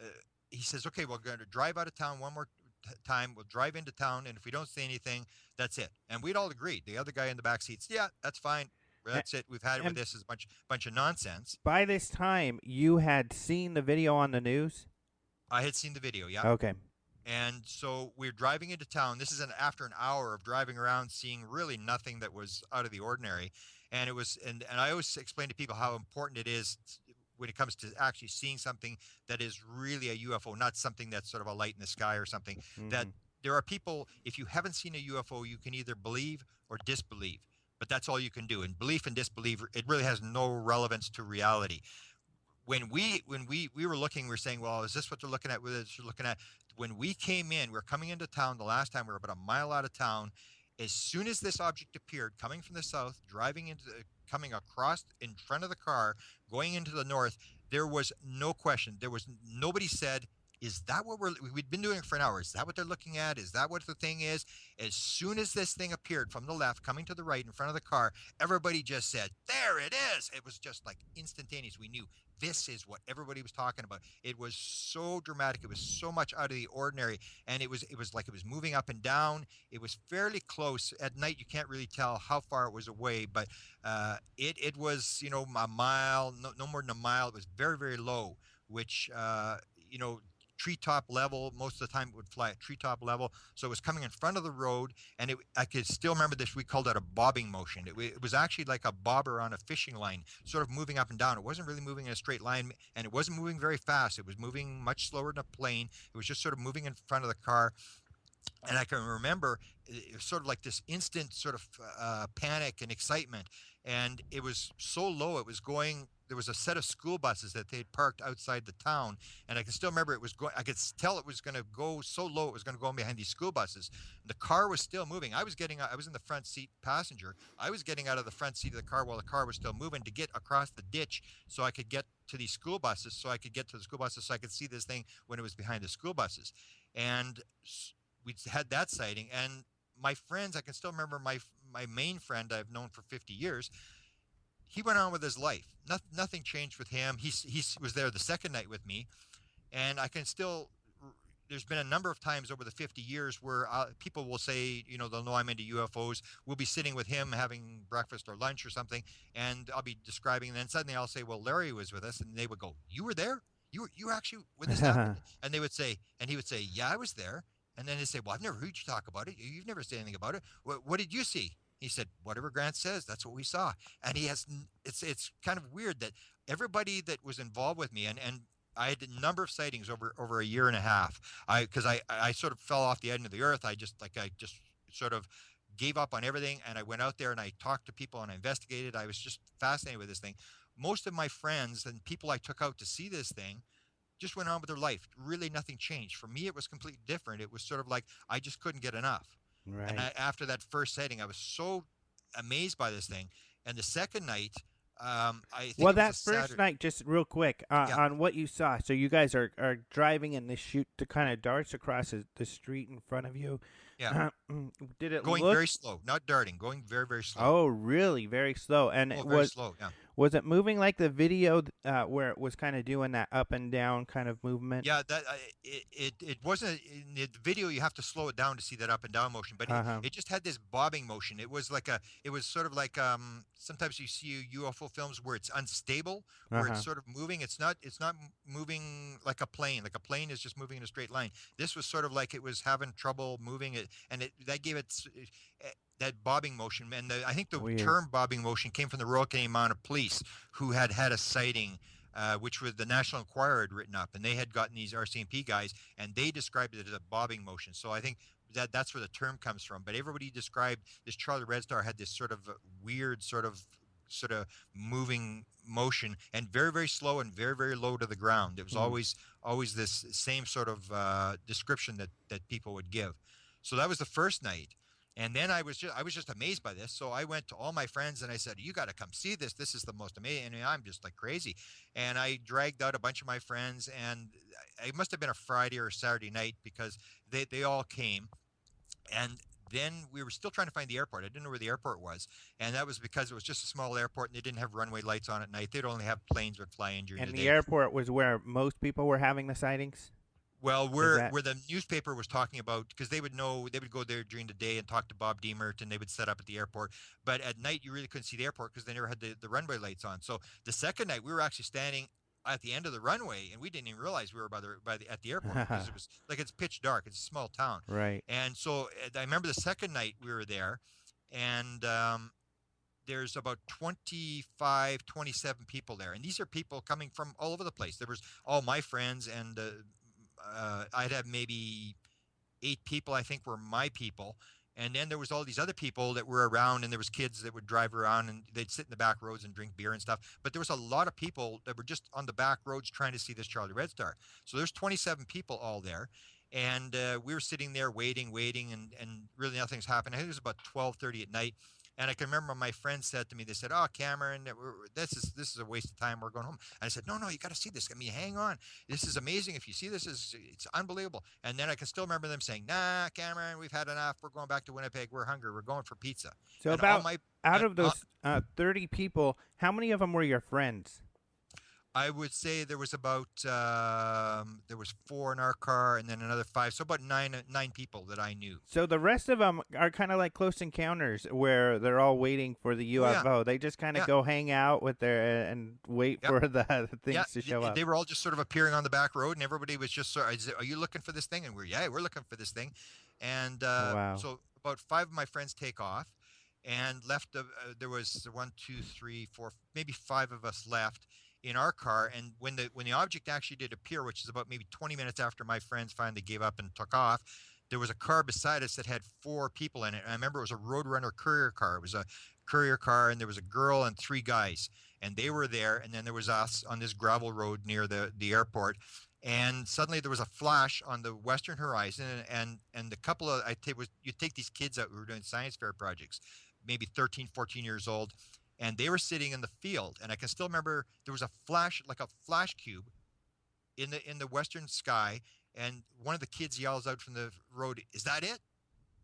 uh, he says, okay, we're going to drive out of town one more time. We'll drive into town, and if we don't see anything, that's it. And we'd all agreed. The other guy in the back seats, yeah, that's fine. A- That's it. We've had it with And this. Is a bunch of nonsense. by this time, you had seen the video on the news? I had seen the video, yeah. Okay. And so we're driving into town. This is after an hour of driving around, seeing really nothing that was out of the ordinary. And it was, and I always explain to people how important it is when it comes to actually seeing something that is really a UFO, not something that's sort of a light in the sky or something. That there are people, if you haven't seen a UFO, you can either believe or disbelieve, but that's all you can do. And belief and disbelief, it really has no relevance to reality. When we were looking, we were saying, well, is this what they're looking at? What they're looking at? When we came in, we're coming into town. The last time we were about a mile out of town. As soon as this object appeared, coming from the south, coming across in front of the car, going into the north, there was no question. Nobody said, is that what we'd been doing it for an hour? Is that what they're looking at? Is that what the thing is? As soon as this thing appeared from the left, coming to the right in front of the car, everybody just said, there it is. It was just like instantaneous. We knew this is what everybody was talking about. It was so dramatic. It was so much out of the ordinary. And it was like it was moving up and down. It was fairly close. At night, you can't really tell how far it was away, but it was, a mile, no more than a mile. It was very, very low, which, treetop level. Most of the time it would fly at treetop level. So it was coming in front of the road, and I could still remember this. We called that a bobbing motion. It was actually like a bobber on a fishing line, sort of moving up and down. It wasn't really moving in a straight line, and it wasn't moving very fast. It was moving much slower than a plane. It was just sort of moving in front of the car. And I can remember it was sort of like this instant sort of panic and excitement. And it was so low, there was a set of school buses that they had parked outside the town. And I can still remember I could tell it was going to go so low, it was going to go behind these school buses. And the car was still moving. I was in the front seat passenger. I was getting out of the front seat of the car while the car was still moving to get across the ditch so I could get to these school buses, so I could see this thing when it was behind the school buses. And we had that sighting, and my friends, I can still remember my main friend I've known for 50 years. He went on with his life. Nothing changed with him. He was there the second night with me, and I can still. There's been a number of times over the 50 years where people will say, they'll know I'm into UFOs. We'll be sitting with him having breakfast or lunch or something, and I'll be describing, and then suddenly I'll say, well, Larry was with us, and they would go, you were there? You were actually when this happened? And he would say, yeah, I was there. And then they say, well, I've never heard you talk about it. You've never said anything about it. What did you see? He said, whatever Grant says, that's what we saw. And it's kind of weird that everybody that was involved with me, and I had a number of sightings over a year and a half. Because I sort of fell off the end of the earth. I just sort of gave up on everything. And I went out there and I talked to people and I investigated. I was just fascinated with this thing. Most of my friends and people I took out to see this thing just went on with their life. Really nothing changed. For me, it was completely different. It was sort of like I just couldn't get enough. Right. And after that first sighting, I was so amazed by this thing. And the second night, I think that first Saturday night, just real quick, on what you saw. So you guys are driving and this shoot to kind of darts across the street in front of you. Yeah. Did it going look very slow, not darting, going very, very slow. Oh, really? Very slow. And very slow, yeah. Was it moving like the video where it was kind of doing that up and down kind of movement? Yeah, that it wasn't in the video. You have to slow it down to see that up and down motion, but it just had this bobbing motion. It was sort of like sometimes you see UFO films where it's unstable, where it's sort of moving. It's not moving like a plane. Like a plane is just moving in a straight line. This was sort of like it was having trouble moving it, and that gave it that bobbing motion. And I think the term bobbing motion came from the Royal Canadian Mounted Police, who had a sighting, which was the National Enquirer had written up, and they had gotten these RCMP guys, and they described it as a bobbing motion. So I think that's where the term comes from. But everybody described this Charlie Redstar had this sort of weird sort of moving motion, and very, very slow and very, very low to the ground. It was always this same sort of description that people would give. So that was the first night. And then I was just amazed by this. So I went to all my friends and I said, you got to come see this. This is the most amazing. And I'm just like crazy. And I dragged out a bunch of my friends, and it must have been a Friday or a Saturday night, because they all came. And then we were still trying to find the airport. I didn't know where the airport was, and that was because it was just a small airport and they didn't have runway lights on at night. They'd only have planes would fly in during And the the day. airport was where most people were having the sightings? Well, where the newspaper was talking about, because they would go there during the day and talk to Bob Demert, and they would set up at the airport. But at night, you really couldn't see the airport because they never had the runway lights on. So the second night, we were actually standing at the end of the runway, and we didn't even realize we were at the airport because it was like it's pitch dark. It's a small town, Right. And so I remember the second night we were there, and there's about 25, 27 people there, and these are people coming from all over the place. There was all my friends, and I'd have maybe 8 people I think were my people, and then there was all these other people that were around, and there was kids that would drive around and they'd sit in the back roads and drink beer and stuff. But there was a lot of people that were just on the back roads trying to see this Charlie Redstar. So there's 27 people all there, and we were sitting there waiting, and really nothing's happened. I think it was about 12:30 at night. And I can remember my friends said to me, they said, "Oh, Cameron, this is a waste of time. We're going home." And I said, "No, you got to see this. I mean, hang on. This is amazing. If you see this, it's unbelievable." And then I can still remember them saying, "Nah, Cameron, we've had enough. We're going back to Winnipeg. We're hungry. We're going for pizza." So and out of those 30 people, how many of them were your friends? I would say there was about there was 4 in our car, and then another 5, so about nine people that I knew. So the rest of them are kind of like Close Encounters, where they're all waiting for the UFO. They just kind of go hang out with their and wait for the things to show up. They were all just sort of appearing on the back road, and everybody was just sort of, "Are you looking for this thing?" And we're looking for this thing. And Wow. So about 5 of my friends take off, and left. There was 1, 2, 3, 4, maybe 5 of us left in our car. And when the object actually did appear, which is about maybe 20 minutes after my friends finally gave up and took off, there was a car beside us that had 4 people in it. And I remember it was a Roadrunner courier car. It was a courier car, and there was a girl and 3 guys, and they were there. And then there was us on this gravel road near the airport. And suddenly there was a flash on the western horizon, and the couple of you take these kids out who were doing science fair projects, maybe 13, 14 years old, and they were sitting in the field. And I can still remember there was a flash, like a flash cube in the western sky, and one of the kids yells out from the road, "Is that it?"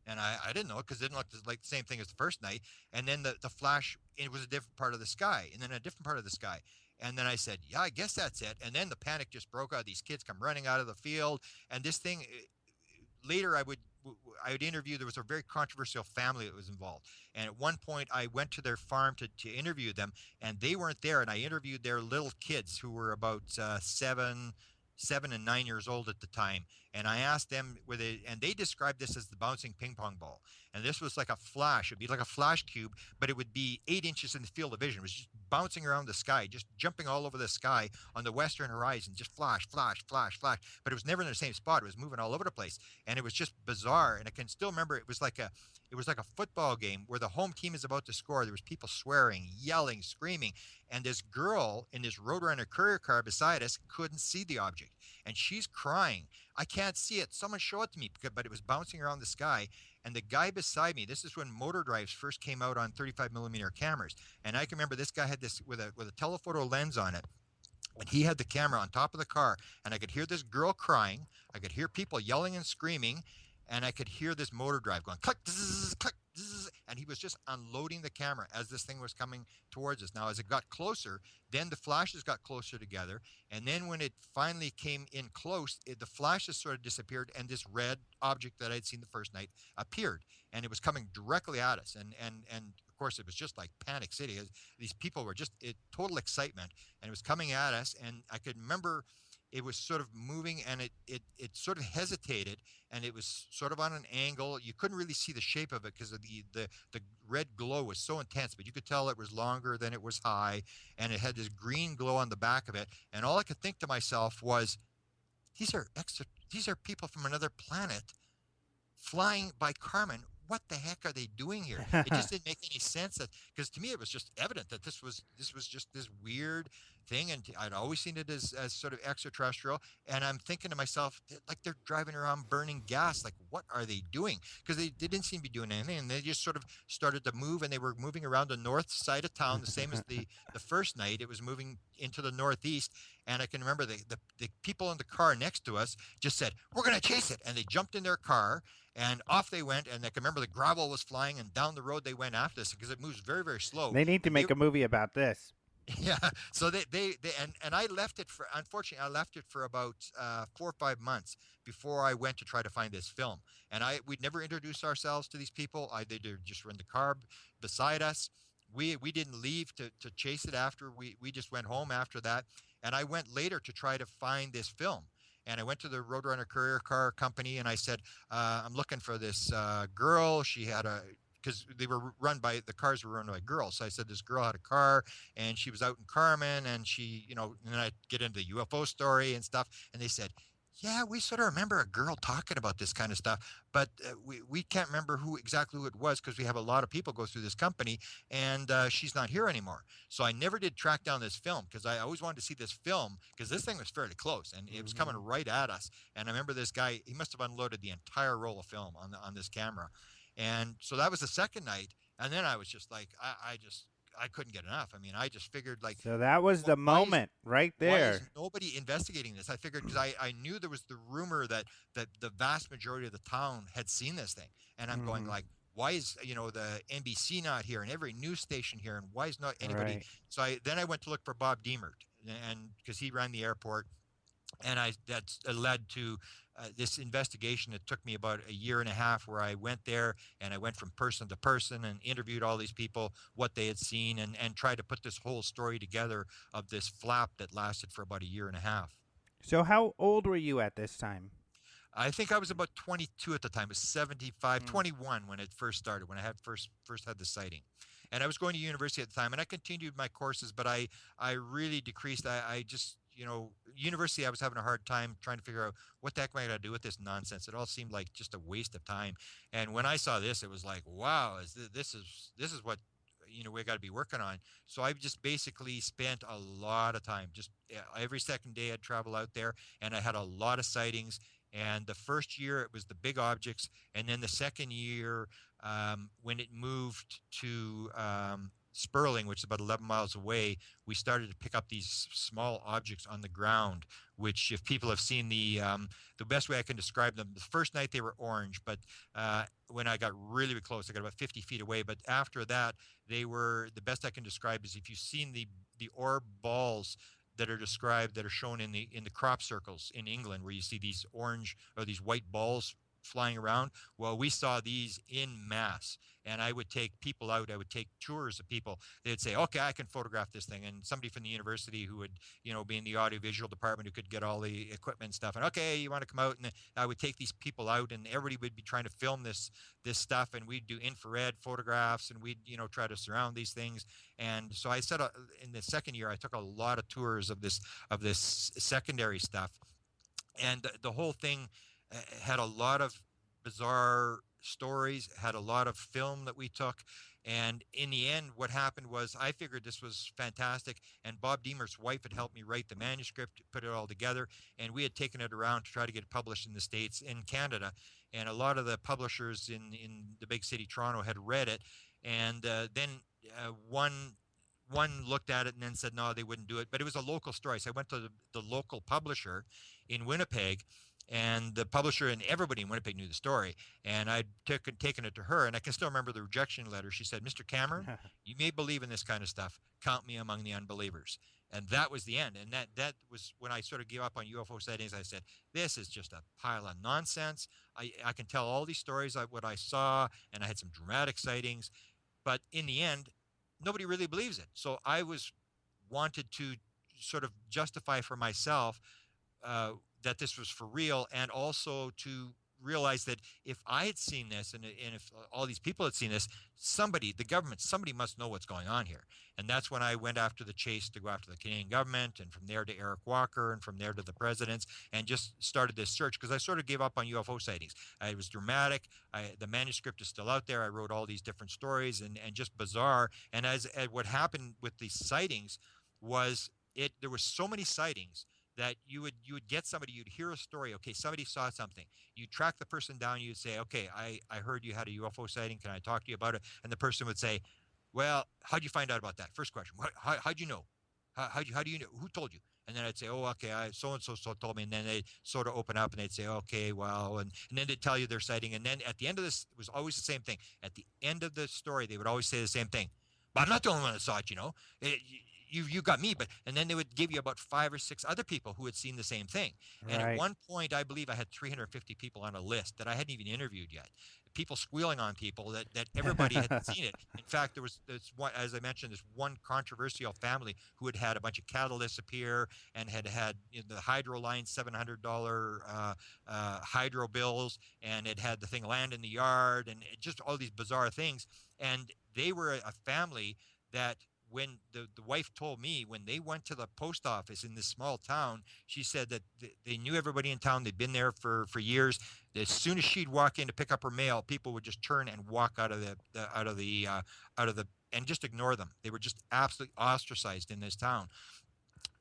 And I didn't know, because it didn't look like the same thing as the first night. And then the flash, it was a different part of the sky, and then a different part of the sky. And then I said, "Yeah, I guess that's it." And then the panic just broke out. These kids come running out of the field, and this thing, later I would interview. There was a very controversial family that was involved, and at one point I went to their farm to interview them, and they weren't there. And I interviewed their little kids, who were about 7 and 9 years old at the time, and I asked them and they described this as the bouncing ping pong ball. And this was like a flash. It'd be like a flash cube, but it would be 8 inches in the field of vision. It was just bouncing around the sky, just jumping all over the sky on the western horizon, just flash, flash, flash, flash. But it was never in the same spot. It was moving all over the place, and it was just bizarre. And I can still remember it was like a football game where the home team is about to score. There was people swearing, yelling, screaming, and this girl in this Roadrunner courier car beside us couldn't see the object, and she's crying, "I can't see it. Someone show it to me." But it was bouncing around the sky. And the guy beside me, this is when motor drives first came out on 35 millimeter cameras, and I can remember this guy had this with a telephoto lens on it. And he had the camera on top of the car, and I could hear this girl crying. I could hear people yelling and screaming, and I could hear this motor drive going click, zzz, click, zzz, and he was just unloading the camera as this thing was coming towards us. Now, as it got closer, then the flashes got closer together, and then when it finally came in close, the flashes sort of disappeared, and this red object that I'd seen the first night appeared, and it was coming directly at us, and of course it was just like panic city. These people were just total excitement, and it was coming at us, and I could remember it was sort of moving, and it sort of hesitated, and it was sort of on an angle. You couldn't really see the shape of it because of the red glow was so intense, but you could tell it was longer than it was high, and it had this green glow on the back of it. And all I could think to myself was, these are people from another planet flying by Carmen. What the heck are they doing here? It just didn't make any sense, because to me it was just evident that this was just this weird thing, and I'd always seen it as sort of extraterrestrial. And I'm thinking to myself, like, they're driving around burning gas. Like, what are they doing? Because they didn't seem to be doing anything, and they just sort of started to move, and they were moving around the north side of town, the same as the first night. It was moving into the northeast, and I can remember the people in the car next to us just said, "We're going to chase it," and they jumped in their car, And off they went, and I can remember the gravel was flying, and down the road they went after this because it moves very, very slow. They need to And they make a movie about this. yeah. So they and I left it for, unfortunately, I left it for about 4 or 5 months before I went to try to find this film. And we'd never introduced ourselves to these people. They just were in the car beside us. We didn't leave to chase it after. We just went home after that. And I went later to try to find this film. And I went to the Roadrunner Courier Car Company and I said, I'm looking for this girl. She had a, because they were run by, the cars were run by girls. So I said, this girl had a car and she was out in Carmen and she, and then I get into the UFO story and stuff. And they said, yeah, we sort of remember a girl talking about this kind of stuff, but we can't remember exactly who it was because we have a lot of people go through this company and she's not here anymore. So I never did track down this film because I always wanted to see this film because this thing was fairly close and it was coming right at us. And I remember this guy, he must have unloaded the entire roll of film on this camera. And so that was the second night. And then I was just like, I couldn't get enough. I mean, I just figured like, So that was the moment right why there. is nobody investigating this? I figured because I knew there was the rumor that the vast majority of the town had seen this thing. And I'm going like, why is, the NBC not here and every news station here? And why is not anybody? Right. So then I went to look for Bob Diemert and because he ran the airport. And that's led to this investigation that took me about a year and a half where I went there and I went from person to person and interviewed all these people, what they had seen, and tried to put this whole story together of this flap that lasted for about a year and a half. So how old were you at this time? I think I was about 22 at the time. It was 75, 21 when it first started, when I had first had the sighting. And I was going to university at the time, and I continued my courses, but I really decreased. I just, university, I was having a hard time trying to figure out what the heck am I going to do with this nonsense. It all seemed like just a waste of time. And when I saw this, it was like, wow, this is what we got to be working on. So I just basically spent a lot of time. Just every second day I'd travel out there, and I had a lot of sightings. And the first year it was the big objects, and then the second year when it moved to Sperling, which is about 11 miles away, we started to pick up these small objects on the ground, which if people have seen the best way I can describe them, the first night they were orange, but when I got really close, I got about 50 feet away. But after that, they were, the best I can describe is if you've seen the orb balls that are described, that are shown in the crop circles in England, where you see these orange or these white balls flying around. Well, we saw these in mass, and I would take people out. I would take tours of people. They'd say, okay, I can photograph this thing. And somebody from the university who would, be in the audiovisual department, who could get all the equipment and stuff. And okay, you want to come out? And I would take these people out, and everybody would be trying to film this stuff. And we'd do infrared photographs, and we'd, try to surround these things. And so I said, in the second year, I took a lot of tours of this secondary stuff. And the whole thing had a lot of bizarre stories, had a lot of film that we took. And in the end, what happened was I figured this was fantastic. And Bob Diemer's wife had helped me write the manuscript, put it all together. And we had taken it around to try to get it published in the States, in Canada. And a lot of the publishers in the big city, Toronto, had read it. And then one looked at it and then said, no, they wouldn't do it. But it was a local story. So I went to the local publisher in Winnipeg, and the publisher and everybody in Winnipeg knew the story. And I'd taken it to her, and I can still remember the rejection letter. She said, Mr. Cameron, you may believe in this kind of stuff. Count me among the unbelievers. And that was the end. And that was when I sort of gave up on UFO sightings. I said, this is just a pile of nonsense. I can tell all these stories of what I saw, and I had some dramatic sightings. But in the end, nobody really believes it. So I wanted to sort of justify for myself that this was for real, and also to realize that if I had seen this, and if all these people had seen this, the government, somebody must know what's going on here. And that's when I went after the chase to go after the Canadian government, and from there to Eric Walker, and from there to the presidents, and just started this search, because I sort of gave up on UFO sightings. It was dramatic. The manuscript is still out there. I wrote all these different stories, and just bizarre. And as what happened with the sightings was, there were so many sightings that you would get somebody, you'd hear a story. Okay, somebody saw something. You track the person down. You'd say, okay, I heard you had a UFO sighting. Can I talk to you about it? And the person would say, well, how'd you find out about that? First question. How'd you know? How do you know? Who told you? And then I'd say, oh, okay, so and so told me. And then they sort of open up and they'd say, okay, well, and then they'd tell you their sighting. And then at the end of this, it was always the same thing. At the end of the story, they would always say the same thing. But I'm not the only one that saw it, you know. You got me, but and then they would give you about 5 or 6 other people who had seen the same thing. And at Right. one point, I believe I had 350 people on a list that I hadn't even interviewed yet. People squealing on people that everybody had seen it. In fact, there was this one, as I mentioned, this one controversial family who had had a bunch of cattle disappear and had the hydro line $700 hydro bills, and it had the thing land in the yard, and just all these bizarre things. And they were a family that when the wife told me when they went to the post office in this small town, she said that they knew everybody in town. They'd been there for years. As soon as she'd walk in to pick up her mail, people would just turn and walk out of the and just ignore them. They were just absolutely ostracized in this town.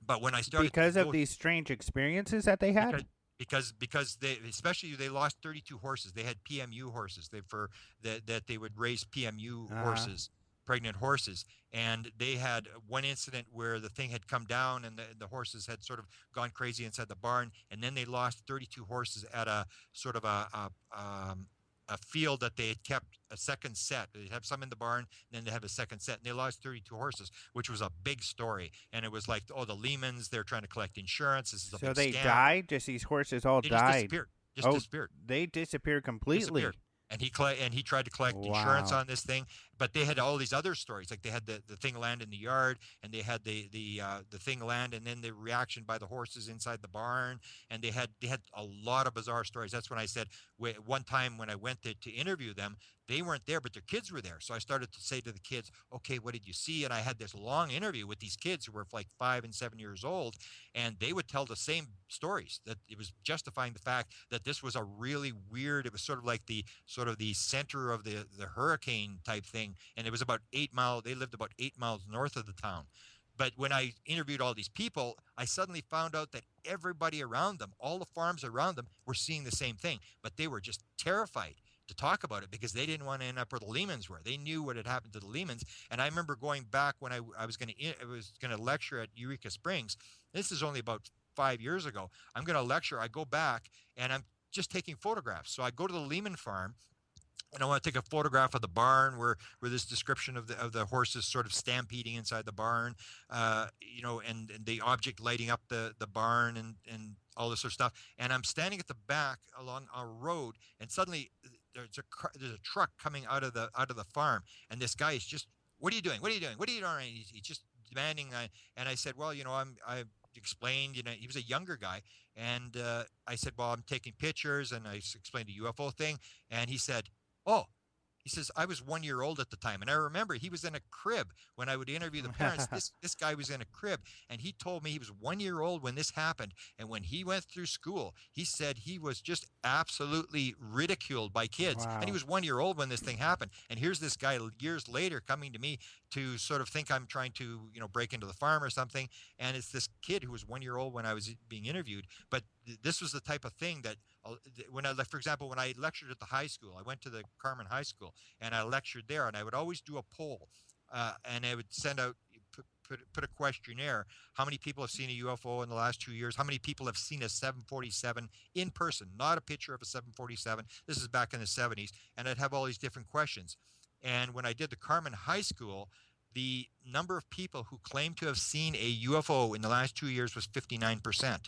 But when I started Because of these strange experiences that they had? Because they lost 32 horses. They had PMU horses. That they would raise PMU horses, pregnant horses, and they had one incident where the thing had come down and the horses had sort of gone crazy inside the barn, and then they lost 32 horses at a sort of a field that they had kept a second set. They have some in the barn, and then they have a second set, and they lost 32 horses, which was a big story. And it was like, oh, the Lehmans, they're trying to collect insurance. This is a So big they scam. died? Just these horses all They died? just disappeared. They disappeared completely. Disappeared. And he tried to collect insurance on this thing, but they had all these other stories. Like they had the thing land in the yard, and they had the thing land, and then the reaction by the horses inside the barn, and they had a lot of bizarre stories. That's when I said one time when I went to interview them, they weren't there, but their kids were there. So I started to say to the kids, okay, what did you see? And I had this long interview with these kids who were like 5 and 7 years old, and they would tell the same stories, that it was justifying the fact that this was a really weird, it was sort of like the center of the hurricane type thing. And it was about 8 miles, they lived about 8 miles north of the town. But when I interviewed all these people, I suddenly found out that everybody around them, all the farms around them, were seeing the same thing, but they were just terrified to talk about it because they didn't want to end up where the Lehmans were. They knew what had happened to the Lehmans. And I remember going back when I was going to lecture at Eureka Springs. This is only about 5 years ago. I'm going to lecture. I go back and I'm just taking photographs. So I go to the Lehman farm, and I want to take a photograph of the barn where this description of the horses sort of stampeding inside the barn, and the object lighting up the barn and all this sort of stuff. And I'm standing at the back along our road, and suddenly there's a truck coming out of the farm, and this guy is just, what are you doing? What are you doing? What are you doing? And he's just demanding. And I said, well, I explained, he was a younger guy, and I said, well, I'm taking pictures, and I explained the UFO thing, and he said, oh, he says, I was 1 year old at the time. And I remember he was in a crib when I would interview the parents. This guy was in a crib, and he told me he was 1 year old when this happened. And when he went through school, he said he was just absolutely ridiculed by kids. Wow. And he was 1 year old when this thing happened. And here's this guy years later coming to me to sort of think I'm trying to, break into the farm or something. And it's this kid who was 1 year old when I was being interviewed. But this was the type of thing that for example, when I lectured at the high school, I went to the Carmen High School and I lectured there, and I would always do a poll, and I would send out, put a questionnaire. How many people have seen a UFO in the last 2 years? How many people have seen a 747 in person? Not a picture of a 747. This is back in the 70s. And I'd have all these different questions. And when I did the Carmen High School, the number of people who claimed to have seen a UFO in the last 2 years was 59%.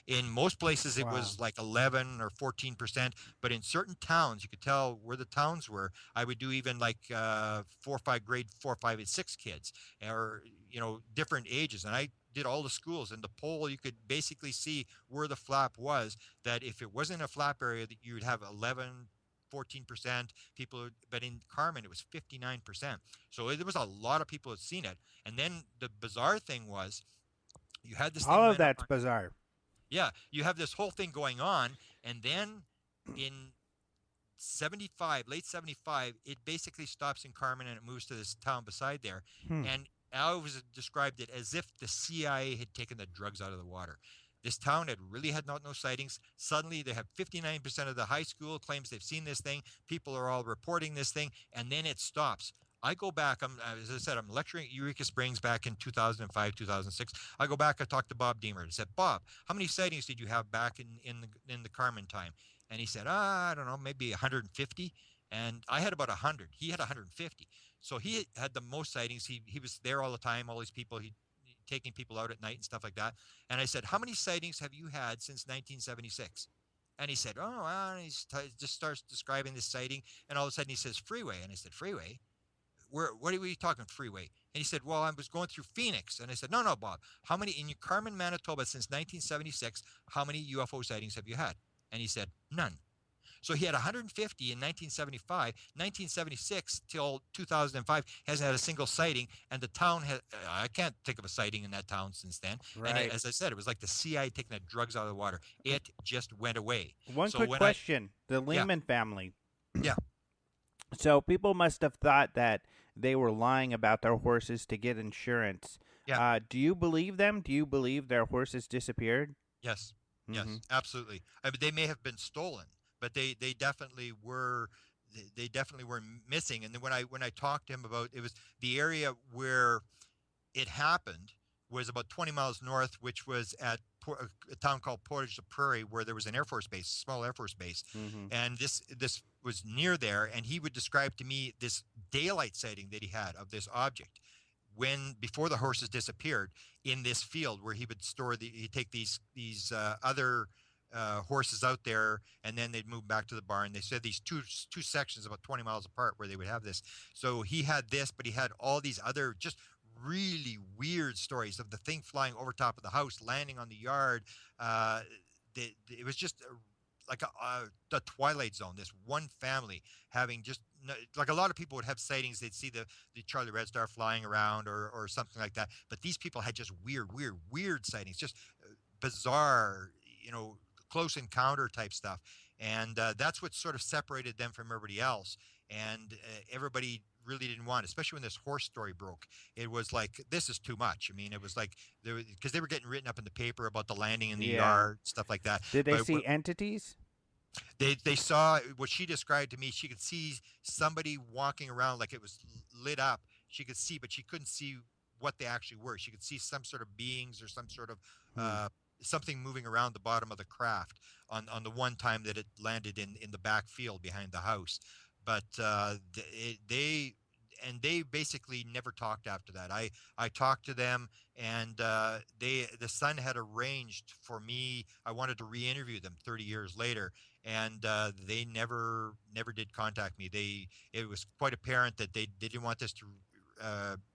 In most places, it was like 11 or 14%. But in certain towns, you could tell where the towns were. I would do even like grade 4, 5, and 6 kids, or different ages. And I did all the schools. In the poll, you could basically see where the flap was. That if it wasn't a flap area, that you would have 14% people, but in Carmen it was 59%. So there was a lot of people that seen it. And then the bizarre thing was, you had this. All of that's bizarre. Yeah, you have this whole thing going on, and then in late 75, it basically stops in Carmen and it moves to this town beside there. And I always described it as if the CIA had taken the drugs out of the water. This town had no sightings. Suddenly, they have 59% of the high school claims they've seen this thing. People are all reporting this thing, and then it stops. I go back. As I said, I'm lecturing at Eureka Springs back in 2005, 2006. I go back. I talked to Bob Deemer. I said, Bob, how many sightings did you have back in the Carmen time? And he said, I don't know, maybe 150. And I had about 100. He had 150. So he had the most sightings. He was there all the time. All these people. He taking people out at night and stuff like that. And I said, how many sightings have you had since 1976? And he said, oh, well, and just starts describing this sighting. And all of a sudden he says, freeway. And I said, freeway? What are we talking freeway? And he said, well, I was going through Phoenix. And I said, no, Bob, how many in your Carmen, Manitoba since 1976, how many UFO sightings have you had? And he said, none. So he had 150 in 1975. 1976 till 2005 hasn't had a single sighting, and the town has. I can't think of a sighting in that town since then. Right. And as I said, it was like the CIA taking the drugs out of the water. It just went away. One quick question: the Lehman family. Yeah. So people must have thought that they were lying about their horses to get insurance. Yeah. Do you believe them? Do you believe their horses disappeared? Yes. Mm-hmm. Yes. Absolutely. I mean, they may have been stolen, but they definitely were. They definitely were missing. And then when I talked to him about it, was the area where it happened was about 20 miles north, which was at a town called Portage la Prairie, where there was an Air Force base, small Air Force base. Mm-hmm. And this was near there. And he would describe to me this daylight sighting that he had of this object before the horses disappeared in this field where he would he'd take these other horses out there, and then they'd move back to the barn. They said these two sections about 20 miles apart where they would have this. So he had this, but he had all these other just really weird stories of the thing flying over top of the house, landing on the yard. It was just like the Twilight Zone. This one family having just like a lot of people would have sightings. They'd see the Charlie Redstar flying around or something like that. But these people had just weird sightings, just bizarre, close encounter type stuff. And that's what sort of separated them from everybody else. And everybody really didn't want, especially when this horse story broke. It was like, this is too much. I mean, it was like, because they were getting written up in the paper about the landing in the yard, stuff like that. Did they see entities? They saw what she described to me. She could see somebody walking around like it was lit up. She could see, but she couldn't see what they actually were. She could see some sort of beings or some sort of something moving around the bottom of the craft on the one time that it landed in the back field behind the house. But they basically never talked after that. I talked to them, and the son had arranged for me. I wanted to re-interview them 30 years later, and they never did contact me. It was quite apparent that they didn't want this to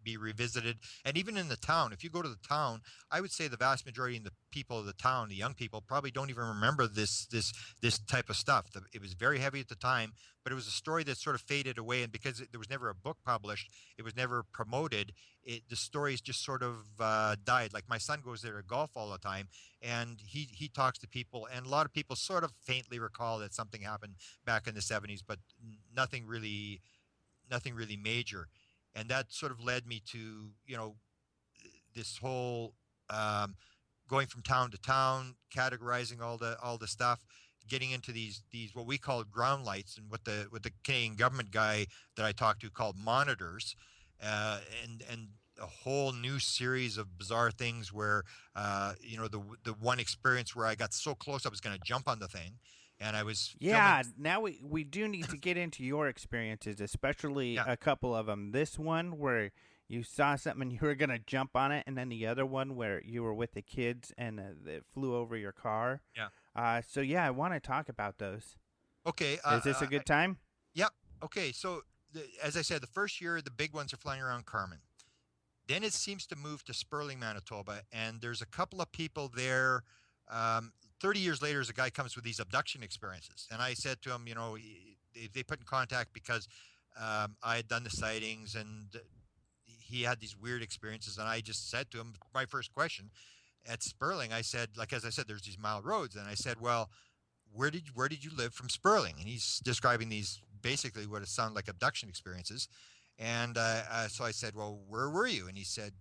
be revisited. And even in the town, if you go to the town, I would say the vast majority of the people of the town, the young people, probably don't even remember this type of stuff. It was very heavy at the time, but it was a story that sort of faded away. And because there was never a book published, it was never promoted. The stories just sort of died. Like my son goes there to golf all the time, and he talks to people, and a lot of people sort of faintly recall that something happened back in the 70s, but nothing really major. And that sort of led me to, this whole going from town to town, categorizing all the stuff, getting into these what we call ground lights, and what the Canadian government guy that I talked to called monitors, and a whole new series of bizarre things where, the one experience where I got so close I was going to jump on the thing. And I was now we do need to get into your experiences, especially a couple of them. This one where you saw something and you were going to jump on it, and then the other one where you were with the kids and it flew over your car. Yeah. I want to talk about those. Okay. Is this a good time? Yep. Okay. So as I said, the first year, the big ones are flying around Carmen. Then it seems to move to Sperling, Manitoba, and there's a couple of people there. 30 years later, as a guy comes with these abduction experiences, and I said to him, they put in contact because I had done the sightings, and he had these weird experiences. And I just said to him, my first question at Sperling, I said, as I said, there's these mile roads, and I said, well, where did you live from Sperling? And he's describing these basically what it sounded like abduction experiences. And so I said, well, where were you? And he said,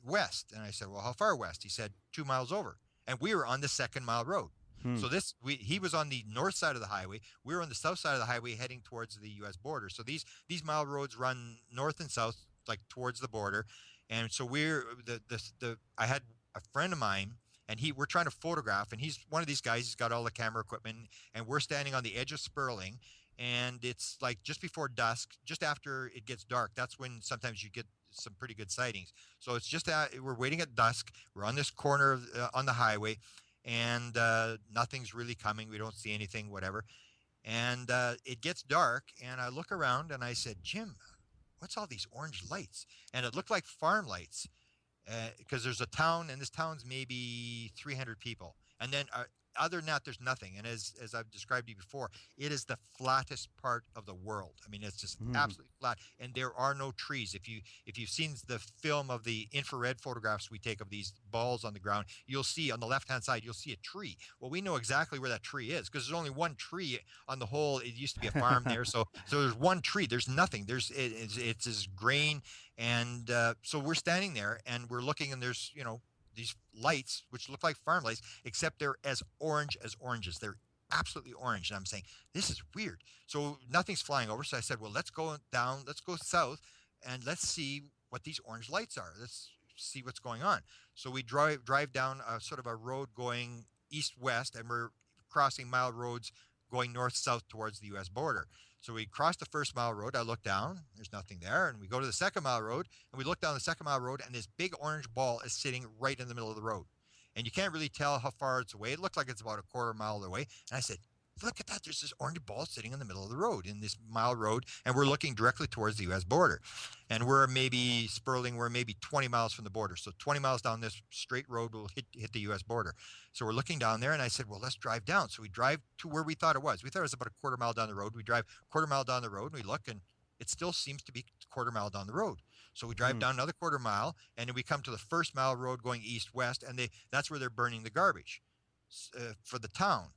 west. And I said, well, how far west? He said, 2 miles over. And we were on the 2nd mile road. So he was on the north side of the highway. We were on the south side of the highway heading towards the U.S. border. So these mile roads run north and south, like towards the border. And so I had a friend of mine, and we're trying to photograph, and he's one of these guys. He's got all the camera equipment, and we're standing on the edge of Sperling, and it's like just before dusk, just after it gets dark. That's when sometimes you get some pretty good sightings. So it's just that we're waiting at dusk. We're on this corner on the highway, and nothing's really coming. We don't see anything, whatever. And it gets dark, and I look around, and I said, Jim, what's all these orange lights? And it looked like farm lights, because there's a town, and this town's maybe 300 people. And then other than that, there's nothing. And as I've described to you before, it is the flattest part of the world. I mean, it's just absolutely flat, and there are no trees. If you've seen the film of the infrared photographs we take of these balls on the ground, you'll see on the left-hand side, you'll see a tree. Well, we know exactly where that tree is, because there's only one tree on the whole. It used to be a farm there, so there's one tree. There's nothing. It's as green, and so we're standing there, and we're looking, and there's these lights which look like farm lights, except they're as orange as oranges. They're absolutely orange. And I'm saying, this is weird. So nothing's flying over. So I said, well, let's go down, let's go south, and let's see what these orange lights are. Let's see what's going on. So we drive down a sort of a road going east-west, and we're crossing mile roads going north-south towards the U.S. border. So we cross the first mile road. I look down, there's nothing there. And we go to the second mile road, and we look down the second mile road, and this big orange ball is sitting right in the middle of the road. And you can't really tell how far it's away. It looked like it's about a quarter mile away. And I said, look at that. There's this orange ball sitting in the middle of the road, in this mile road, and we're looking directly towards the U.S. border. And we're maybe 20 miles from the border. So 20 miles down this straight road will hit the U.S. border. So we're looking down there, and I said, well, let's drive down. So we drive to where we thought it was. We thought it was about a quarter mile down the road. We drive a quarter mile down the road, and we look, and it still seems to be a quarter mile down the road. So we drive down another quarter mile, and then we come to the first mile road going east-west, and that's where they're burning the garbage for the town.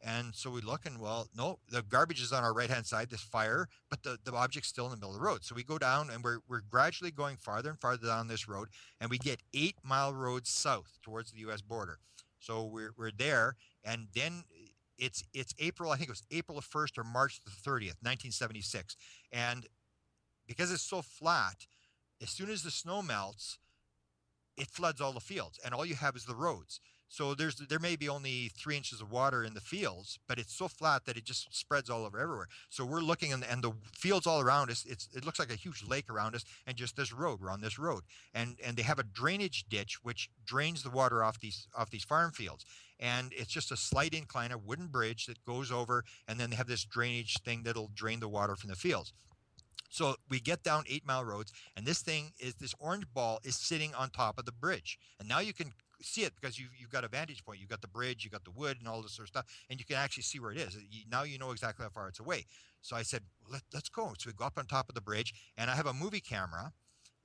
And so we look, and well, no, the garbage is on our right-hand side, this fire, but the object's still in the middle of the road. So we go down, and we're gradually going farther and farther down this road, and we get 8 mile roads south towards the U.S. border. So we're there, and then it's April, I think it was April the 1st or March the 30th, 1976. And because it's so flat, as soon as the snow melts, it floods all the fields, and all you have is the roads. So there may be only 3 inches of water in the fields, but it's so flat that it just spreads all over everywhere. So we're looking, and the fields all around us, it looks like a huge lake around us, and just this road. We're on this road, and they have a drainage ditch which drains the water off these farm fields, and it's just a slight incline, a wooden bridge that goes over, and then they have this drainage thing that'll drain the water from the fields. So we get down 8 mile roads, and this orange ball is sitting on top of the bridge, and now you can see it because you've got a vantage point. You've got the bridge, you've got the wood and all this sort of stuff, and you can actually see where it is. Now you know exactly how far it's away. So I said, let's go. So we go up on top of the bridge, and I have a movie camera,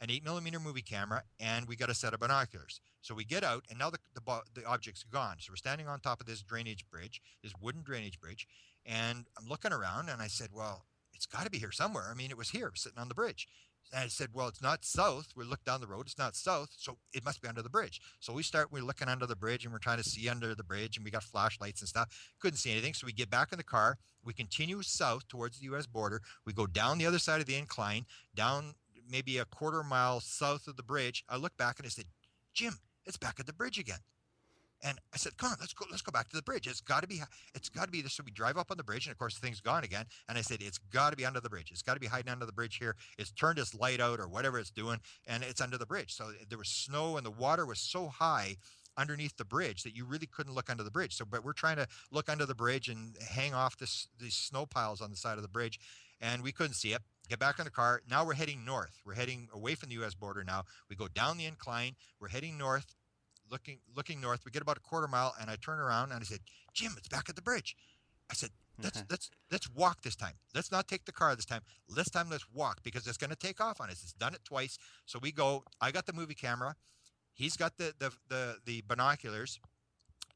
an 8mm movie camera, and we got a set of binoculars. So we get out, and now the object's gone. So we're standing on top of this drainage bridge, this wooden drainage bridge, and I'm looking around, and I said, well, it's got to be here somewhere. I mean, it was here, sitting on the bridge. And I said, well, it's not south. We look down the road. It's not south. So it must be under the bridge. So we're looking under the bridge, and we're trying to see under the bridge, and we got flashlights and stuff. Couldn't see anything. So we get back in the car. We continue south towards the U.S. border. We go down the other side of the incline, down maybe a quarter mile south of the bridge. I look back, and I said, Jim, it's back at the bridge again. And I said, come on, let's go back to the bridge. It's got to be this. So we drive up on the bridge, and of course the thing's gone again. And I said, it's got to be under the bridge. It's got to be hiding under the bridge here. It's turned its light out or whatever it's doing, and it's under the bridge. So there was snow, and the water was so high underneath the bridge that you really couldn't look under the bridge. So, but we're trying to look under the bridge and hang off these snow piles on the side of the bridge, and we couldn't see it. Get back in the car. Now we're heading north. We're heading away from the U.S. border now. We go down the incline. We're heading north. Looking north, we get about a quarter mile, and I turn around, and I said, Jim, it's back at the bridge. I said, let's walk this time. Let's not take the car this time. Let's walk, because it's going to take off on us. It's done it twice. So we go. I got the movie camera. He's got the binoculars.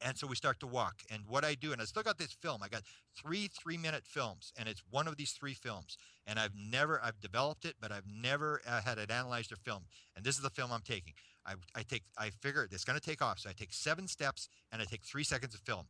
And so we start to walk. And what I do, and I still got this film. I got 3-minute films, and it's one of these 3 films. And I've developed it, but I've never had it analyzed or filmed. And this is the film I'm taking. I figure it's going to take off. So I take 7 steps, and I take 3 seconds of film.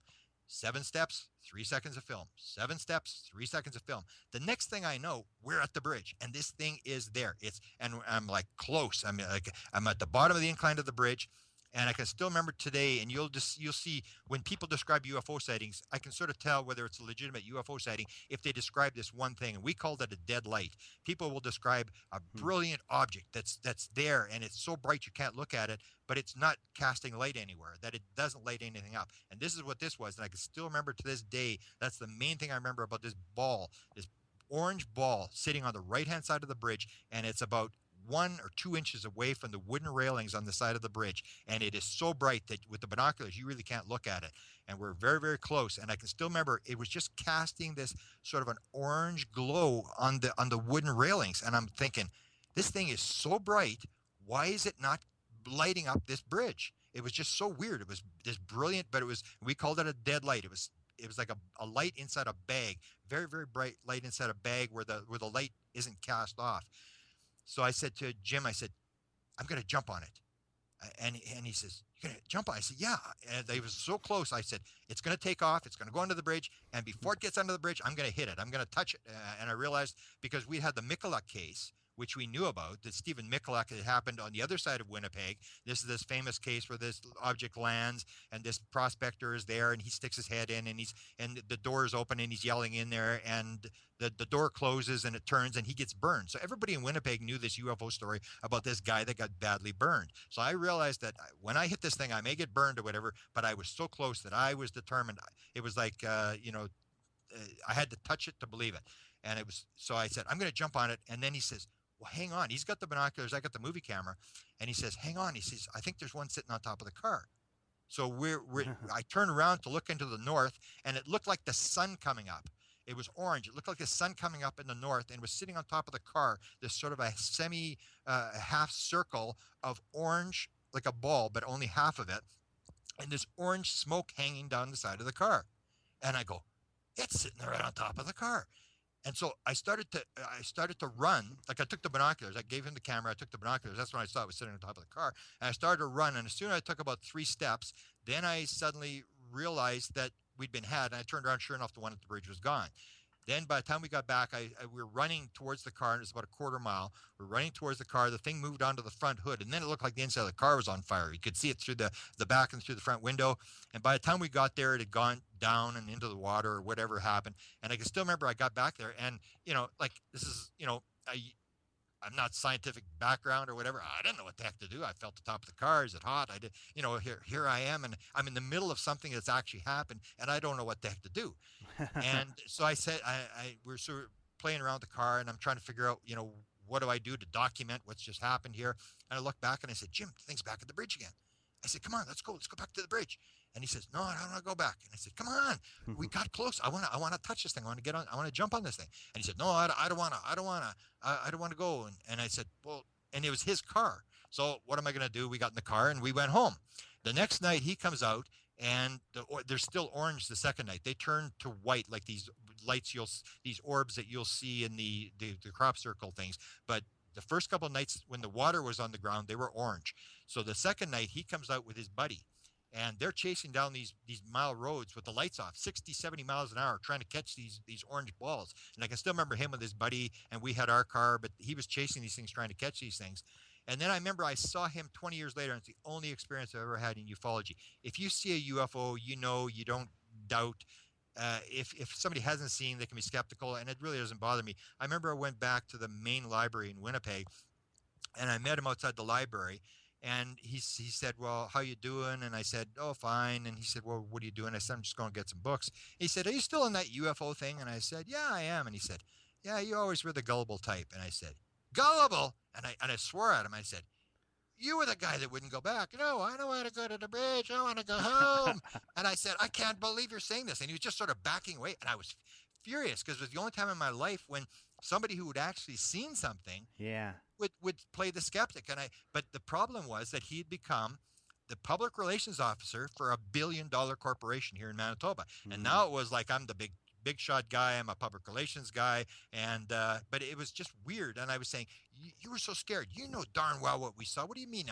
7 steps, 3 seconds of film. 7 steps, 3 seconds of film. The next thing I know, we're at the bridge, and this thing is there. And I'm like close. I'm at the bottom of the incline of the bridge, and I can still remember today. And you'll see when people describe UFO sightings, I can sort of tell whether it's a legitimate UFO sighting if they describe this one thing, and we called it a dead light. People will describe a brilliant object that's there, and it's so bright you can't look at it, but it's not casting light anywhere, that it doesn't light anything up. And this is what this was. And I can still remember to this day, that's the main thing I remember about this ball, this orange ball sitting on the right-hand side of the bridge, and it's about 1 or 2 inches away from the wooden railings on the side of the bridge. And it is so bright that with the binoculars, you really can't look at it. And we're very, very close. And I can still remember it was just casting this sort of an orange glow on the wooden railings. And I'm thinking, this thing is so bright. Why is it not lighting up this bridge? It was just so weird. It was this brilliant, but we called it a dead light. It was like a light inside a bag, very, very bright light inside a bag where the light isn't cast off. So I said to Jim, I said, I'm going to jump on it. And he says, you're going to jump on it? I said, yeah. And they was so close. I said, it's going to take off. It's going to go under the bridge. And before it gets under the bridge, I'm going to hit it. I'm going to touch it. And I realized, because we had the Michalak case, which we knew about, that Stephen Michalak had happened on the other side of Winnipeg. This is this famous case where this object lands and this prospector is there and he sticks his head in and the door is open and he's yelling in there and the door closes and it turns and he gets burned. So everybody in Winnipeg knew this UFO story about this guy that got badly burned. So I realized that when I hit this thing, I may get burned or whatever, but I was so close that I was determined. It was like, I had to touch it to believe it. And so I said, I'm going to jump on it. And then he says, well, hang on. He's got the binoculars. I got the movie camera. And he says, hang on. He says, I think there's one sitting on top of the car. So I turned around to look into the north, and it looked like the sun coming up. It was orange. It looked like the sun coming up in the north and was sitting on top of the car, this sort of a half circle of orange, like a ball, but only half of it. And this orange smoke hanging down the side of the car. And I go, it's sitting there right on top of the car. And so I started to run. Like I took the binoculars. I gave him the camera. I took the binoculars. That's when I saw it was sitting on top of the car. And I started to run. And as soon as I took about 3 steps, then I suddenly realized that we'd been had. And I turned around. Sure enough, the one at the bridge was gone. Then by the time we got back, we were running towards the car, and it was about a quarter mile. We're running towards the car. The thing moved onto the front hood, and then it looked like the inside of the car was on fire. You could see it through the back and through the front window. And by the time we got there, it had gone down and into the water or whatever happened. And I can still remember I got back there, and, this is, I'm not scientific background or whatever. I didn't know what the heck to do. I felt the top of the car. Is it hot? I did, here I am, and I'm in the middle of something that's actually happened, and I don't know what the heck to do. And so I said, we're sort of playing around the car, and I'm trying to figure out, what do I do to document what's just happened here? And I looked back and I said, Jim, the thing's back at the bridge again. I said, come on, let's go back to the bridge. And he says, no, I don't want to go back. And I said, come on, we got close. I want to touch this thing. I want to jump on this thing. And he said, no, I don't want to go. And I said, well, and it was his car. So what am I going to do? We got in the car and we went home. The next night he comes out, and they're still orange the second night. They turn to white, like these lights, these orbs that you'll see in the crop circle things. But the first couple of nights when the water was on the ground, they were orange. So the second night he comes out with his buddy, and they're chasing down these mile roads with the lights off, 60, 70 miles an hour, trying to catch these orange balls. And I can still remember him with his buddy, and we had our car, but he was chasing these things, trying to catch these things. And then I remember I saw him 20 years later, and it's the only experience I've ever had in ufology. If you see a UFO, you don't doubt. If somebody hasn't seen, they can be skeptical, and it really doesn't bother me. I remember I went back to the main library in Winnipeg, and I met him outside the library, and he said, well, how you doing? And I said, oh, fine. And he said, well, what are you doing? I said, I'm just going to get some books. He said, are you still in that UFO thing? And I said, yeah, I am. And he said, yeah, you always were the gullible type. And I said, gullible? And I swore at him. I said, you were the guy that wouldn't go back. No, I don't want to go to the bridge. I want to go home. And I said, I can't believe you're saying this. And he was just sort of backing away. And I was furious, because it was the only time in my life when somebody who had actually seen something would play the skeptic. But the problem was that he had become the public relations officer for $1 billion corporation here in Manitoba. And now it was like I'm the big big shot guy. I'm a public relations guy, and but it was just weird. And I was saying, you were so scared. You know darn well what we saw. What do you mean?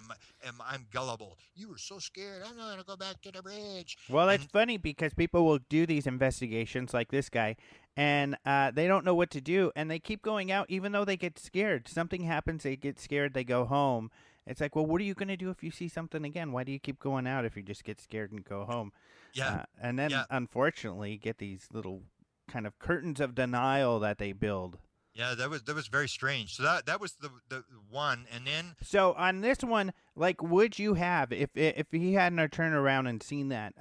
I'm gullible? You were so scared. I'm not gonna go back to the bridge. Well, it's And funny because people will do these investigations like this guy, and they don't know what to do, and they keep going out even though they get scared. Something happens, they get scared, they go home. It's like, well, what are you going to do if you see something again? Why do you keep going out if you just get scared and go home? yeah, And then, yeah. unfortunately, get these little kind of curtains of denial that they build. Yeah, that was very strange. So that was the one, and then So on this one, like, would you have, if he hadn't turned around and seen that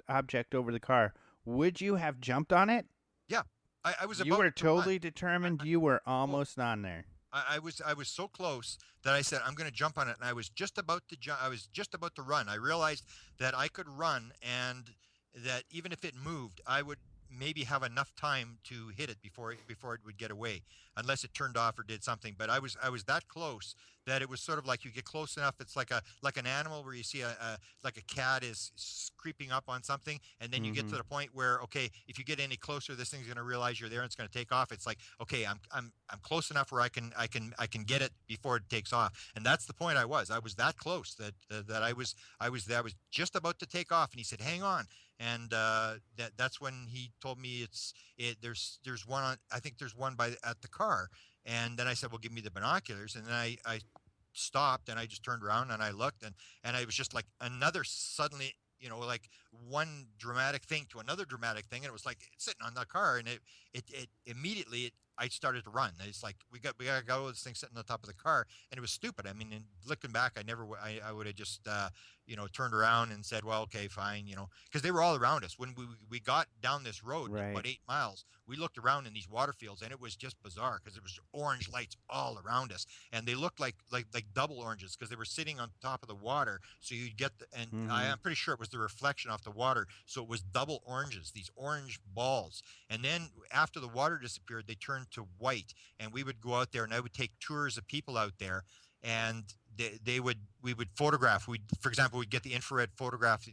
object over the car, would you have jumped on it? yeah, I was You about were to run. totally determined. You were almost on there. I was so close that I said I'm going to jump on it, and I was just about to jump. I was just about to run. I realized that I could run, and that even if it moved, I would maybe have enough time to hit it before it would get away, unless it turned off or did something. But I was that close that it was sort of like you get close enough. It's like an animal where you see like a cat is creeping up on something, and then you get to the point where, okay, if you get any closer, this thing's going to realize you're there and it's going to take off. It's like, okay, I'm close enough where I can get it before it takes off. And that's the point I was that close that I was just about to take off, and he said, hang on. And that's when he told me there's one on, I think there's one at the car. And then I said, well, give me the binoculars. And then I stopped, and I just turned around and I looked, and I was just like another suddenly, like one dramatic thing to another dramatic thing. And it was like sitting on the car, and it immediately, I started to run. It's like, we got to go with this thing sitting on the top of the car. And it was stupid. I mean, looking back, I would have just, turned around and said, well, okay, fine, because they were all around us. When we got down this road, Right. about 8 miles, we looked around in these water fields, and it was just bizarre because there was orange lights all around us. And they looked like double oranges because they were sitting on top of the water. So you'd get, I'm pretty sure it was the reflection off the water. So it was double oranges, these orange balls. And then after the water disappeared, they turned to white, and we would go out there, and I would take tours of people out there, and we would photograph. For example, we'd get the infrared photograph.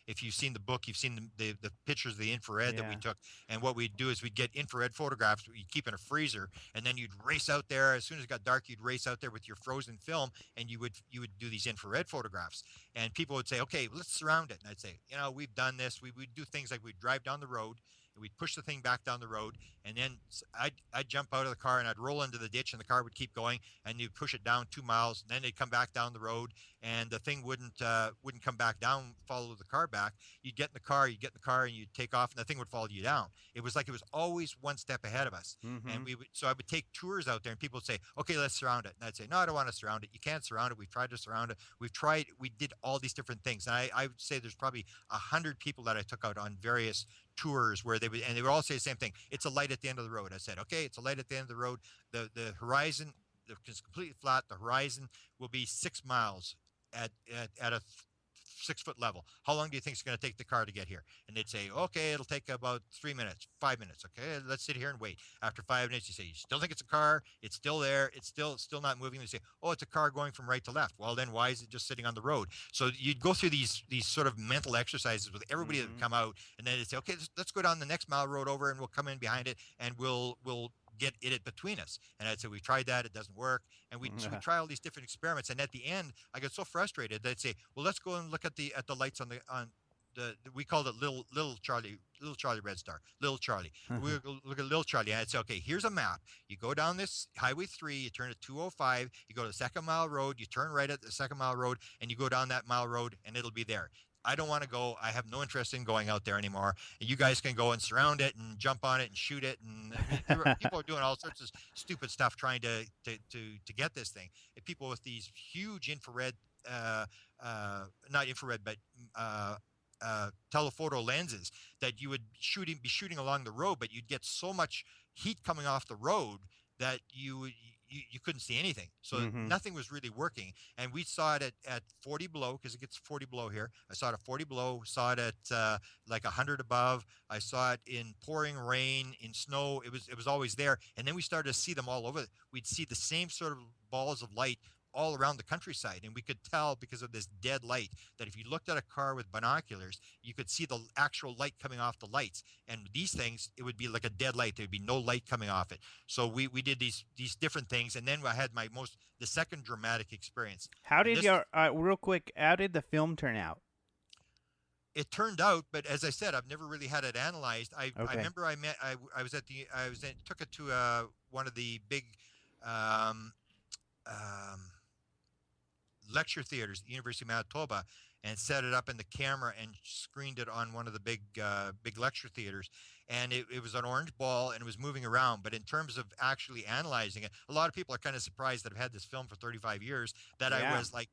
If you've seen the book, you've seen the pictures of the infrared that we took. And what we'd do is we'd get infrared photographs we'd keep in a freezer, and then you'd race out there. As soon as it got dark, you'd race out there with your frozen film, and you would do these infrared photographs. And people would say, okay, let's surround it. And I'd say, we've done this. We'd do things like we'd drive down the road, and we'd push the thing back down the road, and then I'd jump out of the car, and I'd roll into the ditch, and the car would keep going, and you'd push it down 2 miles, and then they'd come back down the road, and the thing wouldn't come back down, follow the car back. You'd get in the car, and you'd take off, and the thing would follow you down. It was like it was always one step ahead of us. And so I would take tours out there, and people would say, okay, let's surround it. And I'd say, no, I don't want to surround it. You can't surround it. We've tried to surround it. We did all these different things. And I would say there's probably 100 people that I took out on various tours where they would all say the same thing. It's a light at the end of the road. I said, okay, it's a light at the end of the road. The horizon, it's completely flat. The horizon will be 6 miles at a 6-foot level. How long do you think it's going to take the car to get here? And they'd say, okay, it'll take about 3 minutes, 5 minutes. Okay, let's sit here and wait. After 5 minutes, you say, you still think it's a car? It's still there. It's still not moving. They say, oh, it's a car going from right to left. Well, then why is it just sitting on the road? So you'd go through these sort of mental exercises with everybody that would come out, and then they'd say, okay, let's go down the next mile road over, and we'll come in behind it, and we'll get it between us. And I'd say, we've tried that, it doesn't work. And we try all these different experiments, and at the end I got so frustrated that I'd say, well, let's go and look at the lights on the we called it little Charlie Redstar, little Charlie. We look at little Charlie, and I'd say, okay, here's a map. You go down this Highway 3, you turn at 205, you go to the second mile road, you turn right at the second mile road, and you go down that mile road, and it'll be there. I don't want to go. I have no interest in going out there anymore. And you guys can go and surround it and jump on it and shoot it. And people are doing all sorts of stupid stuff trying to get this thing. And people with these huge infrared, not infrared, but telephoto lenses that you would be shooting along the road, but you'd get so much heat coming off the road that you couldn't see anything. So nothing was really working. And we saw it at 40 below, because it gets 40 below here. I saw it at 40 below, saw it at like 100 above. I saw it in pouring rain, in snow. It was always there. And then we started to see them all over. We'd see the same sort of balls of light all around the countryside, and we could tell because of this dead light that if you looked at a car with binoculars, you could see the actual light coming off the lights. And these things, it would be like a dead light. There would be no light coming off it. So we did these different things, and then I had the second dramatic experience. How did real quick? How did the film turn out? It turned out, but as I said, I've never really had it analyzed. I remember I took it to one of the big lecture theaters at the University of Manitoba, and set it up in the camera and screened it on one of the big lecture theaters. And it was an orange ball, and it was moving around. But in terms of actually analyzing it, a lot of people are kind of surprised that I've had this film for 35 years, that I was like,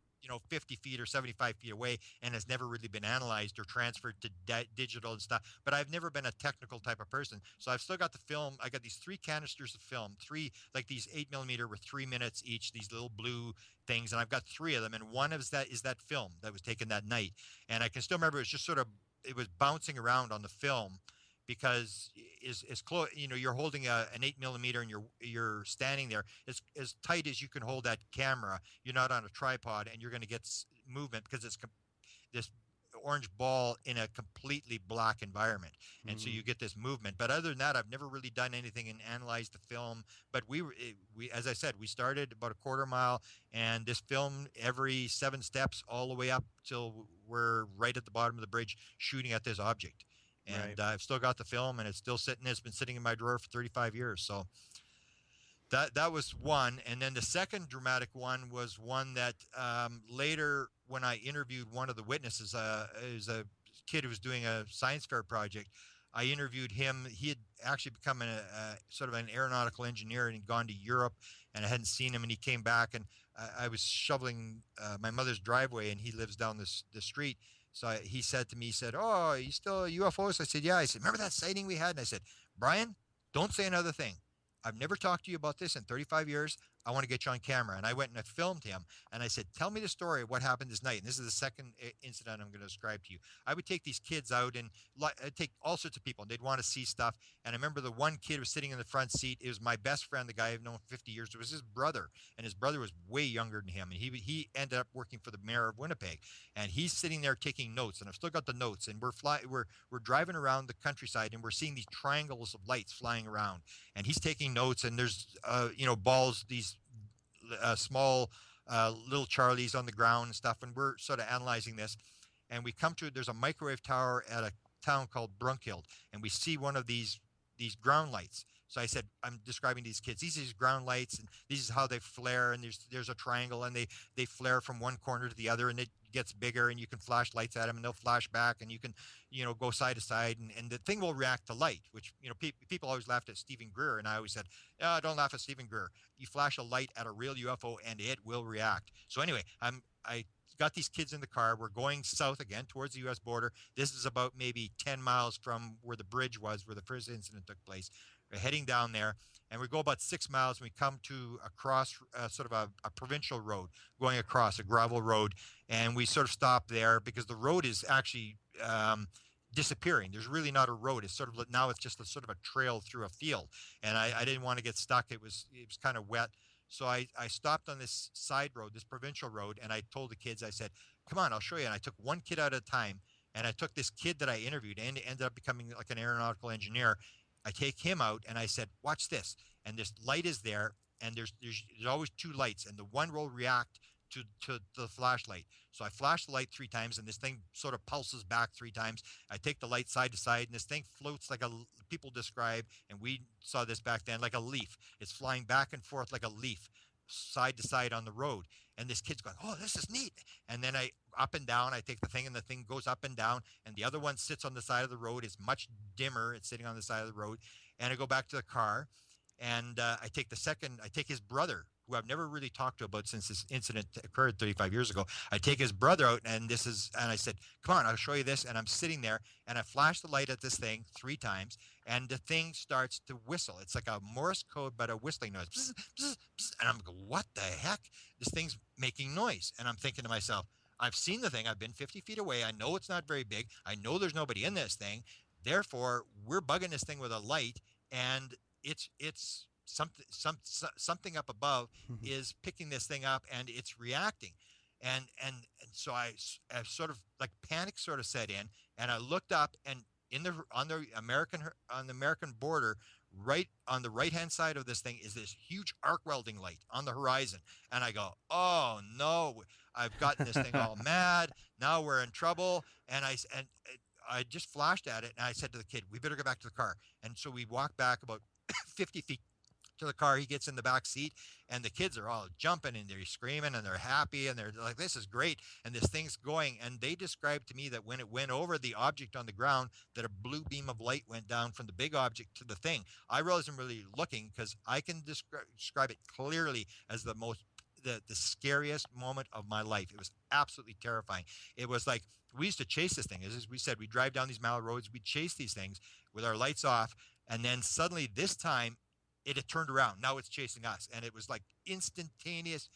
50 feet or 75 feet away, and has never really been analyzed or transferred to digital and stuff. But I've never been a technical type of person. So I've still got the film. I got these 3 canisters of film, 3, like these 8mm with 3 minutes each, these little blue things. And I've got 3 of them. And one of that is that film that was taken that night. And I can still remember, it was just sort of, it was bouncing around on the film, because is close, you're holding an 8mm, and you're standing there as tight as you can hold that camera. You're not on a tripod, and you're going to get movement because it's this orange ball in a completely black environment, and so you get this movement. But other than that, I've never really done anything and analyzed the film. But we as I said, we started about a quarter mile, and this film, every 7 steps all the way up till we're right at the bottom of the bridge shooting at this object. And I've still got the film, and it's still sitting. It's been sitting in my drawer for 35 years. So that was one. And then the second dramatic one was one that later, when I interviewed one of the witnesses, is a kid who was doing a science fair project. I interviewed him. He had actually become sort of an aeronautical engineer, and he'd gone to Europe, and I hadn't seen him. And he came back, and I was shoveling my mother's driveway, and he lives down the street. So he said to me, "Oh, are you still UFOs?" I said, "Yeah." I said, "Remember that sighting we had?" And I said, "Brian, don't say another thing. I've never talked to you about this in 35 years. I want to get you on camera." And I went and I filmed him, and I said, "Tell me the story of what happened this night." And this is the second incident I'm going to describe to you. I would take these kids out, and I'd take all sorts of people, and they'd want to see stuff. And I remember the one kid was sitting in the front seat. It was my best friend, the guy I've known 50 years. It was his brother, and his brother was way younger than him. And he ended up working for the mayor of Winnipeg. And he's sitting there taking notes, and I've still got the notes. And we're driving around the countryside, and we're seeing these triangles of lights flying around. And he's taking notes, and there's balls, these small little Charlies on the ground and stuff, and we're sort of analyzing this. And we come to, there's a microwave tower at a town called Brunkild, and we see one of these ground lights. So I said, I'm describing these kids. These are these ground lights, and this is how they flare. And there's a triangle, and they flare from one corner to the other, and it gets bigger, and you can flash lights at them, and they'll flash back, and you can, go side to side, and the thing will react to light, which, people always laughed at Stephen Greer, and I always said, oh, don't laugh at Stephen Greer. You flash a light at a real UFO, and it will react. So anyway, I got these kids in the car. We're going south again towards the U.S. border. This is about maybe 10 miles from where the bridge was, where the first incident took place. We're heading down there, and we go about 6 miles, and we come to sort of a provincial road, going across a gravel road, and we sort of stop there because the road is actually disappearing. There's really not a road. It's sort of, now it's just sort of a trail through a field, and I didn't want to get stuck. It was kind of wet. So I stopped on this side road, this provincial road, and I told the kids, I said, come on, I'll show you. And I took one kid at a time, and I took this kid that I interviewed, and ended up becoming like an aeronautical engineer. I take him out, and I said, watch this. And this light is there, and there's always 2 lights, and the one will react to the flashlight. So I flash the light 3 times, and this thing sort of pulses back 3 times. I take the light side to side, and this thing floats like people describe, and we saw this back then, like a leaf. It's flying back and forth like a leaf, side to side on the road. And this kid's going, oh, this is neat. And then up and down, I take the thing, and the thing goes up and down, and the other one sits on the side of the road. It's much dimmer. It's sitting on the side of the road. And I go back to the car, and I take his brother, who I've never really talked to about since this incident occurred 35 years ago. I take his brother out, and I said, come on, I'll show you this. And I'm sitting there, and I flash the light at this thing 3 times, and the thing starts to whistle. It's like a Morse code, but a whistling noise. Bzz, bzz, bzz. And I'm going, what the heck? This thing's making noise. And I'm thinking to myself, I've seen the thing. I've been 50 feet away. I know it's not very big. I know there's nobody in this thing. Therefore, we're bugging this thing with a light, and it's something up above is picking this thing up and it's reacting. And so I sort of like panic sort of set in, and I looked up, and on the American border, right on the right hand side of this thing is this huge arc welding light on the horizon. And I go, oh no, I've gotten this thing all mad. Now we're in trouble. And I just flashed at it, and I said to the kid, we better go back to the car. And so we walked back about 50 feet to the car. He gets in the back seat, and the kids are all jumping and they're screaming and they're happy and they're like, this is great, and this thing's going. And they described to me that when it went over the object on the ground, that a blue beam of light went down from the big object to the thing. I wasn't really looking, because I can describe it clearly as the scariest moment of my life. It was absolutely terrifying. It was like, we used to chase this thing. As we said, we drive down these mallet roads, we chase these things with our lights off, and then suddenly this time it had turned around. Now it's chasing us, and it was like instantaneous,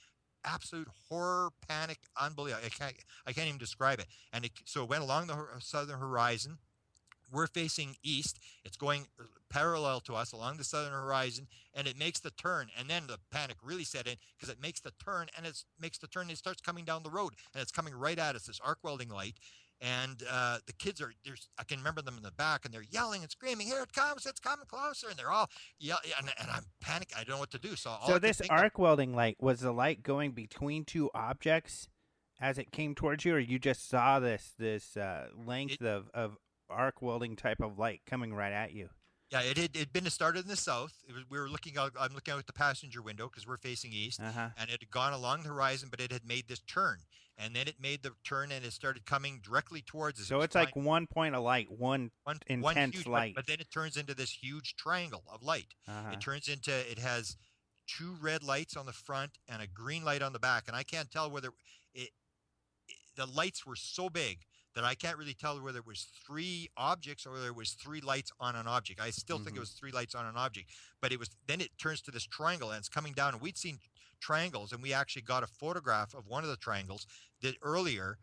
absolute horror, panic, unbelievable. I can't even describe it. And so it went along the southern horizon. We're facing east. It's going parallel to us along the southern horizon, and it makes the turn. And then the panic really set in, because it makes the turn, and it starts coming down the road, and it's coming right at us, this arc welding light. And the kids I can remember them in the back, and they're yelling and screaming, here it comes, it's coming closer. And they're all yelling, and I'm panicking. I don't know what to do. So this arc welding light, was the light going between two objects as it came towards you, or you just saw this length of arc welding type of light coming right at you? Yeah, it had been started in the south. We were looking out. I'm looking out the passenger window because we're facing east, and it had gone along the horizon, but it had made this turn, and then it made the turn, and it started coming directly towards us. So it's like one point of light, one intense huge light, but then it turns into this huge triangle of light. It has two red lights on the front and a green light on the back, and I can't tell whether the lights were so big that I can't really tell whether it was three objects or whether it was three lights on an object. I still think it was three lights on an object, but then it turns to this triangle, and it's coming down, and we'd seen triangles, and we actually got a photograph of one of the triangles earlier.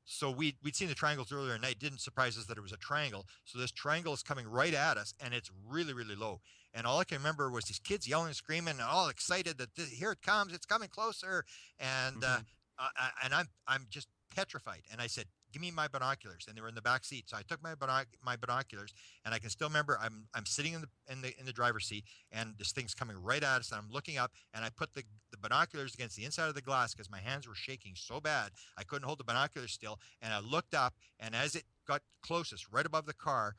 So we'd seen the triangles earlier, and it didn't surprise us that it was a triangle. So this triangle is coming right at us, and it's really, really low. And all I can remember was these kids yelling and screaming and all excited that here it comes, it's coming closer. And I'm just petrified. And I said, give me my binoculars, and they were in the back seat. So I took my binoculars, and I can still remember I'm sitting in the driver's seat, and this thing's coming right at us, and I'm looking up, and I put the binoculars against the inside of the glass because my hands were shaking so bad I couldn't hold the binoculars still. And I looked up, and as it got closest, right above the car,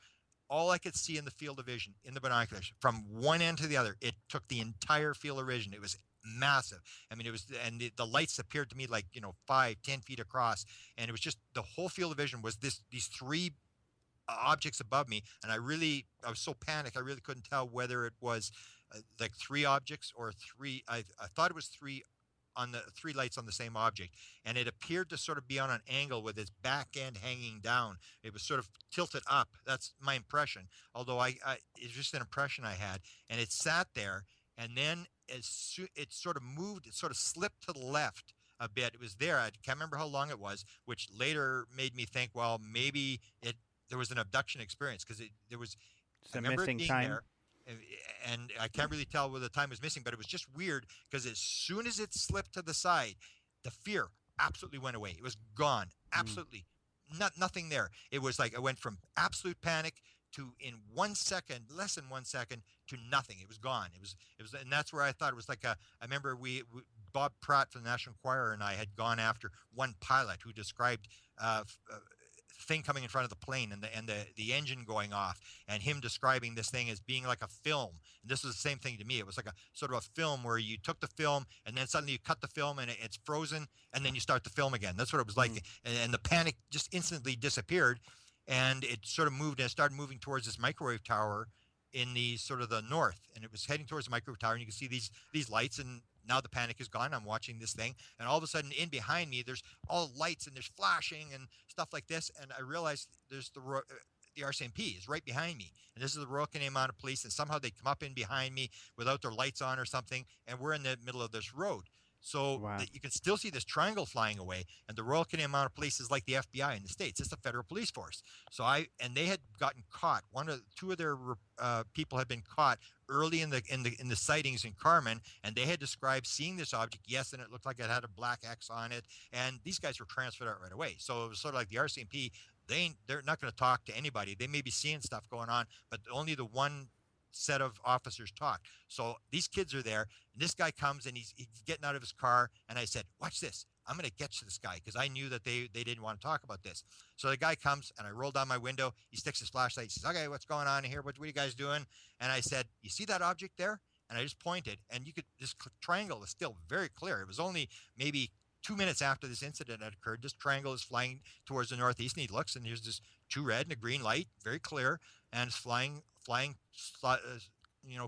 all I could see in the field of vision in the binoculars from one end to the other, it took the entire field of vision. It was massive. I mean, it was, and the lights appeared to me like 5-10 feet across, and it was just the whole field of vision was these three objects above me. And I was so panicked, I really couldn't tell whether it was like three objects or three. I thought it was three lights on the same object, and it appeared to sort of be on an angle with its back end hanging down. It was sort of tilted up. That's my impression, although it's just an impression I had. And it sat there, and then it sort of moved, it sort of slipped to the left a bit. It was there. I can't remember how long it was, which later made me think, well, maybe there was an abduction experience, because there was some missing time there, and I can't really tell whether the time was missing, but it was just weird because as soon as it slipped to the side, the fear absolutely went away. It was gone. Absolutely. Nothing there. It was like I went from absolute panic to, in 1 second, less than 1 second, to nothing. It was gone. It was, and that's where I thought it was like I remember Bob Pratt from the National Enquirer and I had gone after one pilot who described thing coming in front of the plane and the engine going off, and him describing this thing as being like a film. And this was the same thing to me. It was like a sort of a film where you took the film and then suddenly you cut the film and it's frozen, and then you start the film again. That's what it was like. And the panic just instantly disappeared, and it sort of moved and it started moving towards this microwave tower in the sort of the north, and it was heading towards the microwave tower, and you can see these lights, and now the panic is gone. I'm watching this thing, and all of a sudden in behind me there's all lights and there's flashing and stuff like this, and I realized there's the RCMP is right behind me, and this is the Royal Canadian Mounted Police, and somehow they come up in behind me without their lights on or something, and we're in the middle of this road. So Wow. that you can still see this triangle flying away, and the Royal Canadian Mounted Police is like the FBI in the States. It's a federal police force. So they had gotten caught. Two of their people had been caught early in the sightings in Carmen, and they had described seeing this object. Yes, and it looked like it had a black X on it, and these guys were transferred out right away. So it was sort of like the RCMP. They're not going to talk to anybody. They may be seeing stuff going on, but only the one set of officers talk. So these kids are there, and this guy comes and he's getting out of his car, and I said, watch this, I'm going to get to this guy, because I knew that they didn't want to talk about this. So the guy comes, and I roll down my window. He sticks his flashlight. He says, okay, what's going on here? What are you guys doing? And I said, you see that object there? And I just pointed, and this triangle is still very clear. It was only maybe 2 minutes after this incident had occurred. This triangle is flying towards the northeast, and he looks, and there's this 2 red and a green light, very clear, and it's flying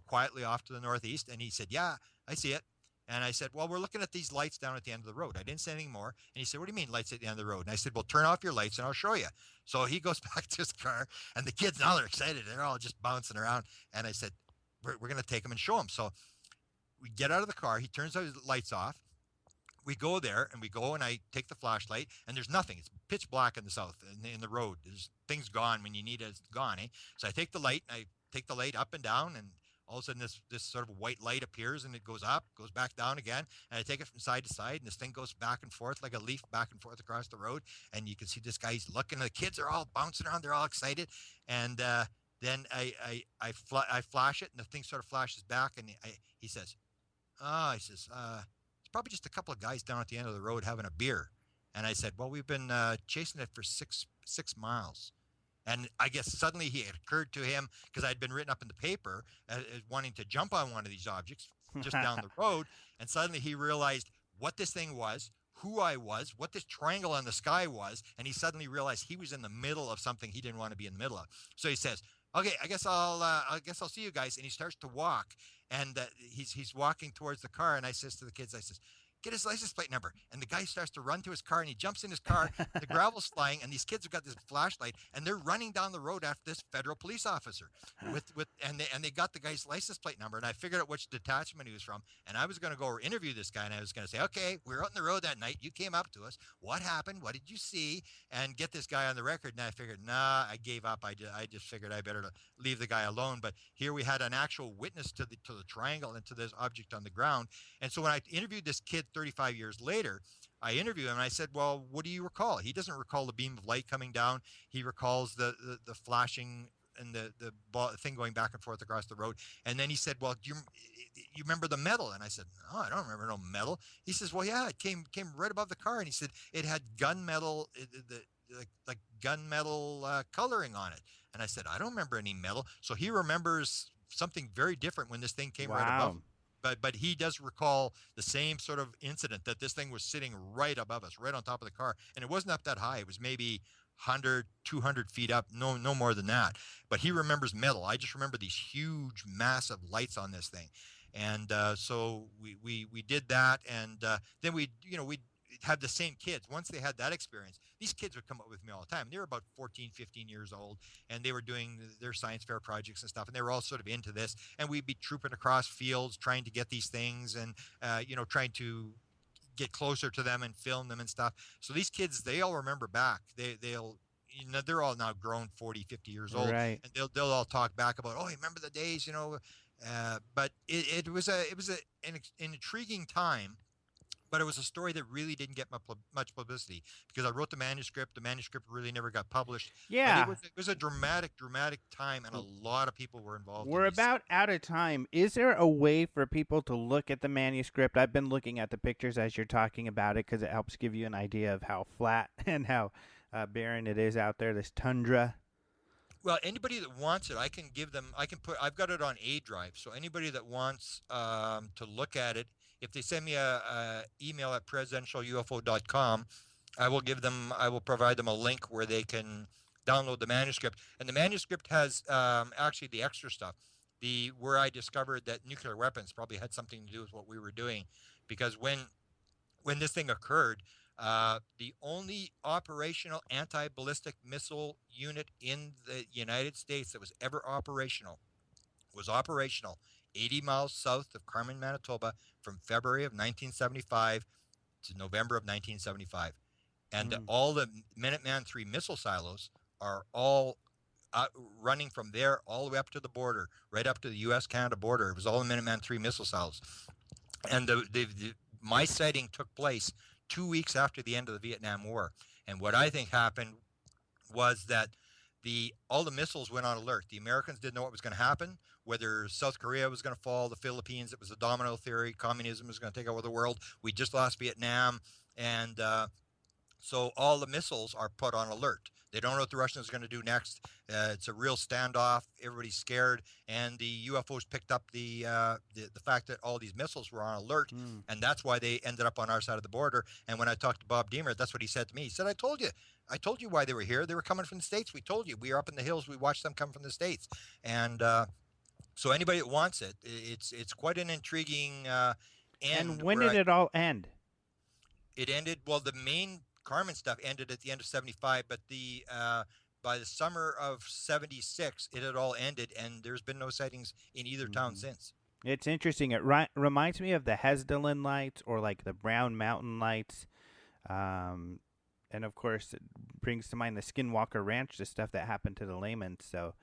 quietly off to the northeast. And he said, yeah, I see it. And I said, well, we're looking at these lights down at the end of the road. I didn't say anything more. And he said, what do you mean lights at the end of the road? And I said, well, turn off your lights and I'll show you. So he goes back to his car, and the kids, now they're excited. They're all just bouncing around. And I said, we're going to take him and show him. So we get out of the car. He turns his lights off. We go there, and I take the flashlight, and there's nothing. It's pitch black in the south, in the road. There's things gone when you need it. It's gone, eh? So I take the light, and I take the light up and down, and all of a sudden this sort of white light appears, and it goes up, goes back down again, and I take it from side to side, and this thing goes back and forth like a leaf back and forth across the road, and you can see this guy's looking. The kids are all bouncing around. They're all excited, and then I flash it, and the thing sort of flashes back, and he says, it's probably just a couple of guys down at the end of the road having a beer. And I said, well, we've been chasing it for six miles. And I guess suddenly it occurred to him, because I'd been written up in the paper as wanting to jump on one of these objects just down the road. And suddenly he realized what this thing was, who I was, what this triangle on the sky was. And he suddenly realized he was in the middle of something he didn't want to be in the middle of. So he says, okay, I guess I'll see you guys. And he starts to walk, and he's walking towards the car. And I says to the kids, I says, get his license plate number. And the guy starts to run to his car, and he jumps in his car, the gravel's flying, and these kids have got this flashlight, and they're running down the road after this federal police officer and they got the guy's license plate number. And I figured out which detachment he was from, and I was going to go interview this guy, and I was going to say, okay, we were out on the road that night, you came up to us, what happened, what did you see, and get this guy on the record. And I figured, nah, I gave up. I just figured I better leave the guy alone. But here we had an actual witness to the triangle and to this object on the ground. And so when I interviewed this kid 35 years later, I interviewed him, and I said, well, what do you recall? He doesn't recall the beam of light coming down. He recalls the flashing and the thing going back and forth across the road. And then he said, well, do you remember the metal? And I said, no, I don't remember no metal. He says, well, yeah, it came right above the car. And he said it had gunmetal, like gunmetal coloring on it. And I said, I don't remember any metal. So he remembers something very different when this thing came right above him. But he does recall the same sort of incident, that this thing was sitting right above us, right on top of the car. And it wasn't up that high. It was maybe 100, 200 feet up, no more than that. But he remembers metal. I just remember these huge, massive lights on this thing. And so we did that. And then we had the same kids. Once they had that experience, these kids would come up with me all the time. They were about 14, 15 years old, and they were doing their science fair projects and stuff, and they were all sort of into this. And we'd be trooping across fields trying to get these things, and trying to get closer to them and film them and stuff. So these kids, they all remember back. They're all now grown, 40, 50 years old, Right. and they'll all talk back about, oh, you remember the days, but it was an intriguing time. But it was a story that really didn't get much publicity, because I wrote the manuscript. The manuscript really never got published. Yeah. But it was a dramatic time, and a lot of people were involved. We're about out of time. Is there a way for people to look at the manuscript? I've been looking at the pictures as you're talking about it, because it helps give you an idea of how flat and how barren it is out there, this tundra. Well, anybody that wants it, I can give them. I've got it on A drive. So anybody that wants to look at it, if they send me a email at presidentialufo.com, I will provide them a link where they can download the manuscript. And the manuscript has actually the extra stuff, where I discovered that nuclear weapons probably had something to do with what we were doing, because when this thing occurred, the only operational anti-ballistic missile unit in the United States that was ever operational 80 miles south of Carmen, Manitoba, from February of 1975 to November of 1975. And all the Minuteman III missile silos are all running from there all the way up to the border, right up to the U.S.-Canada border. It was all the Minuteman III missile silos. And my sighting took place 2 weeks after the end of the Vietnam War. And what I think happened was that all the missiles went on alert. The Americans didn't know what was going to happen, whether South Korea was going to fall, the Philippines, it was a domino theory, communism was going to take over the world. We just lost Vietnam. And so all the missiles are put on alert. They don't know what the Russians are going to do next. It's a real standoff. Everybody's scared, and the UFOs picked up the fact that all these missiles were on alert, and that's why they ended up on our side of the border. And when I talked to Bob Deemer, that's what he said to me. He said, "I told you why they were here. They were coming from the States. We told you. We were up in the hills. We watched them come from the States." And so anybody that wants it, it's quite an intriguing end. And when did it all end? It ended, well, the main Carmen stuff ended at the end of 75, but by the summer of 76, it had all ended, and there's been no sightings in either town since. It's interesting. It reminds me of the Hesdelin lights or like the Brown Mountain lights. And, of course, it brings to mind the Skinwalker Ranch, the stuff that happened to the Layman. So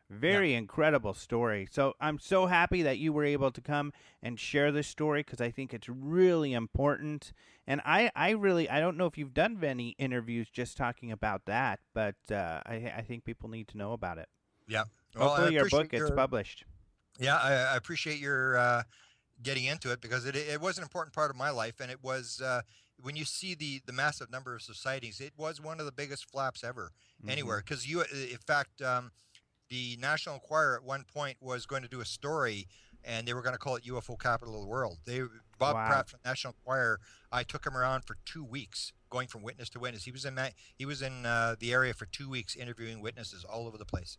very incredible story. So I'm so happy that you were able to come and share this story because I think it's really important. And I don't know if you've done many interviews just talking about that, but I think people need to know about it. Yeah. Well, hopefully your book gets published. Yeah, I appreciate your getting into it because it was an important part of my life, and it was when you see the massive numbers of sightings, it was one of the biggest flaps ever anywhere. Because in fact, the National Enquirer at one point was going to do a story, and they were going to call it UFO Capital of the World. Bob Pratt from National Enquirer, I took him around for 2 weeks, going from witness to witness. He was in the area for 2 weeks, interviewing witnesses all over the place.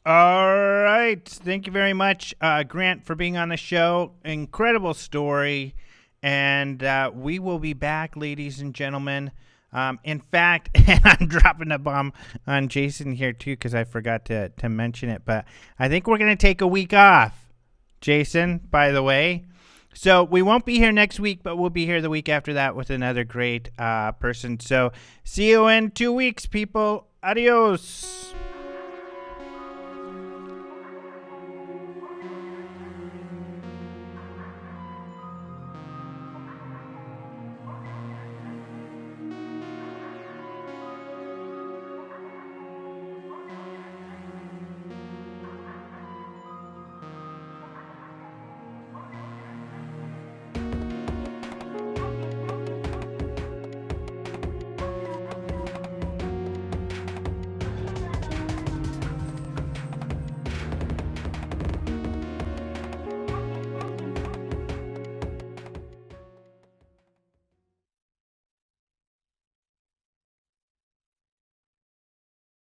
All right. Thank you very much, Grant, for being on the show. Incredible story. And we will be back, ladies and gentlemen. In fact, and I'm dropping a bomb on Jason here, too, because I forgot to mention it. But I think we're going to take a week off, Jason, by the way. So we won't be here next week, but we'll be here the week after that with another great person. So see you in 2 weeks, people. Adios.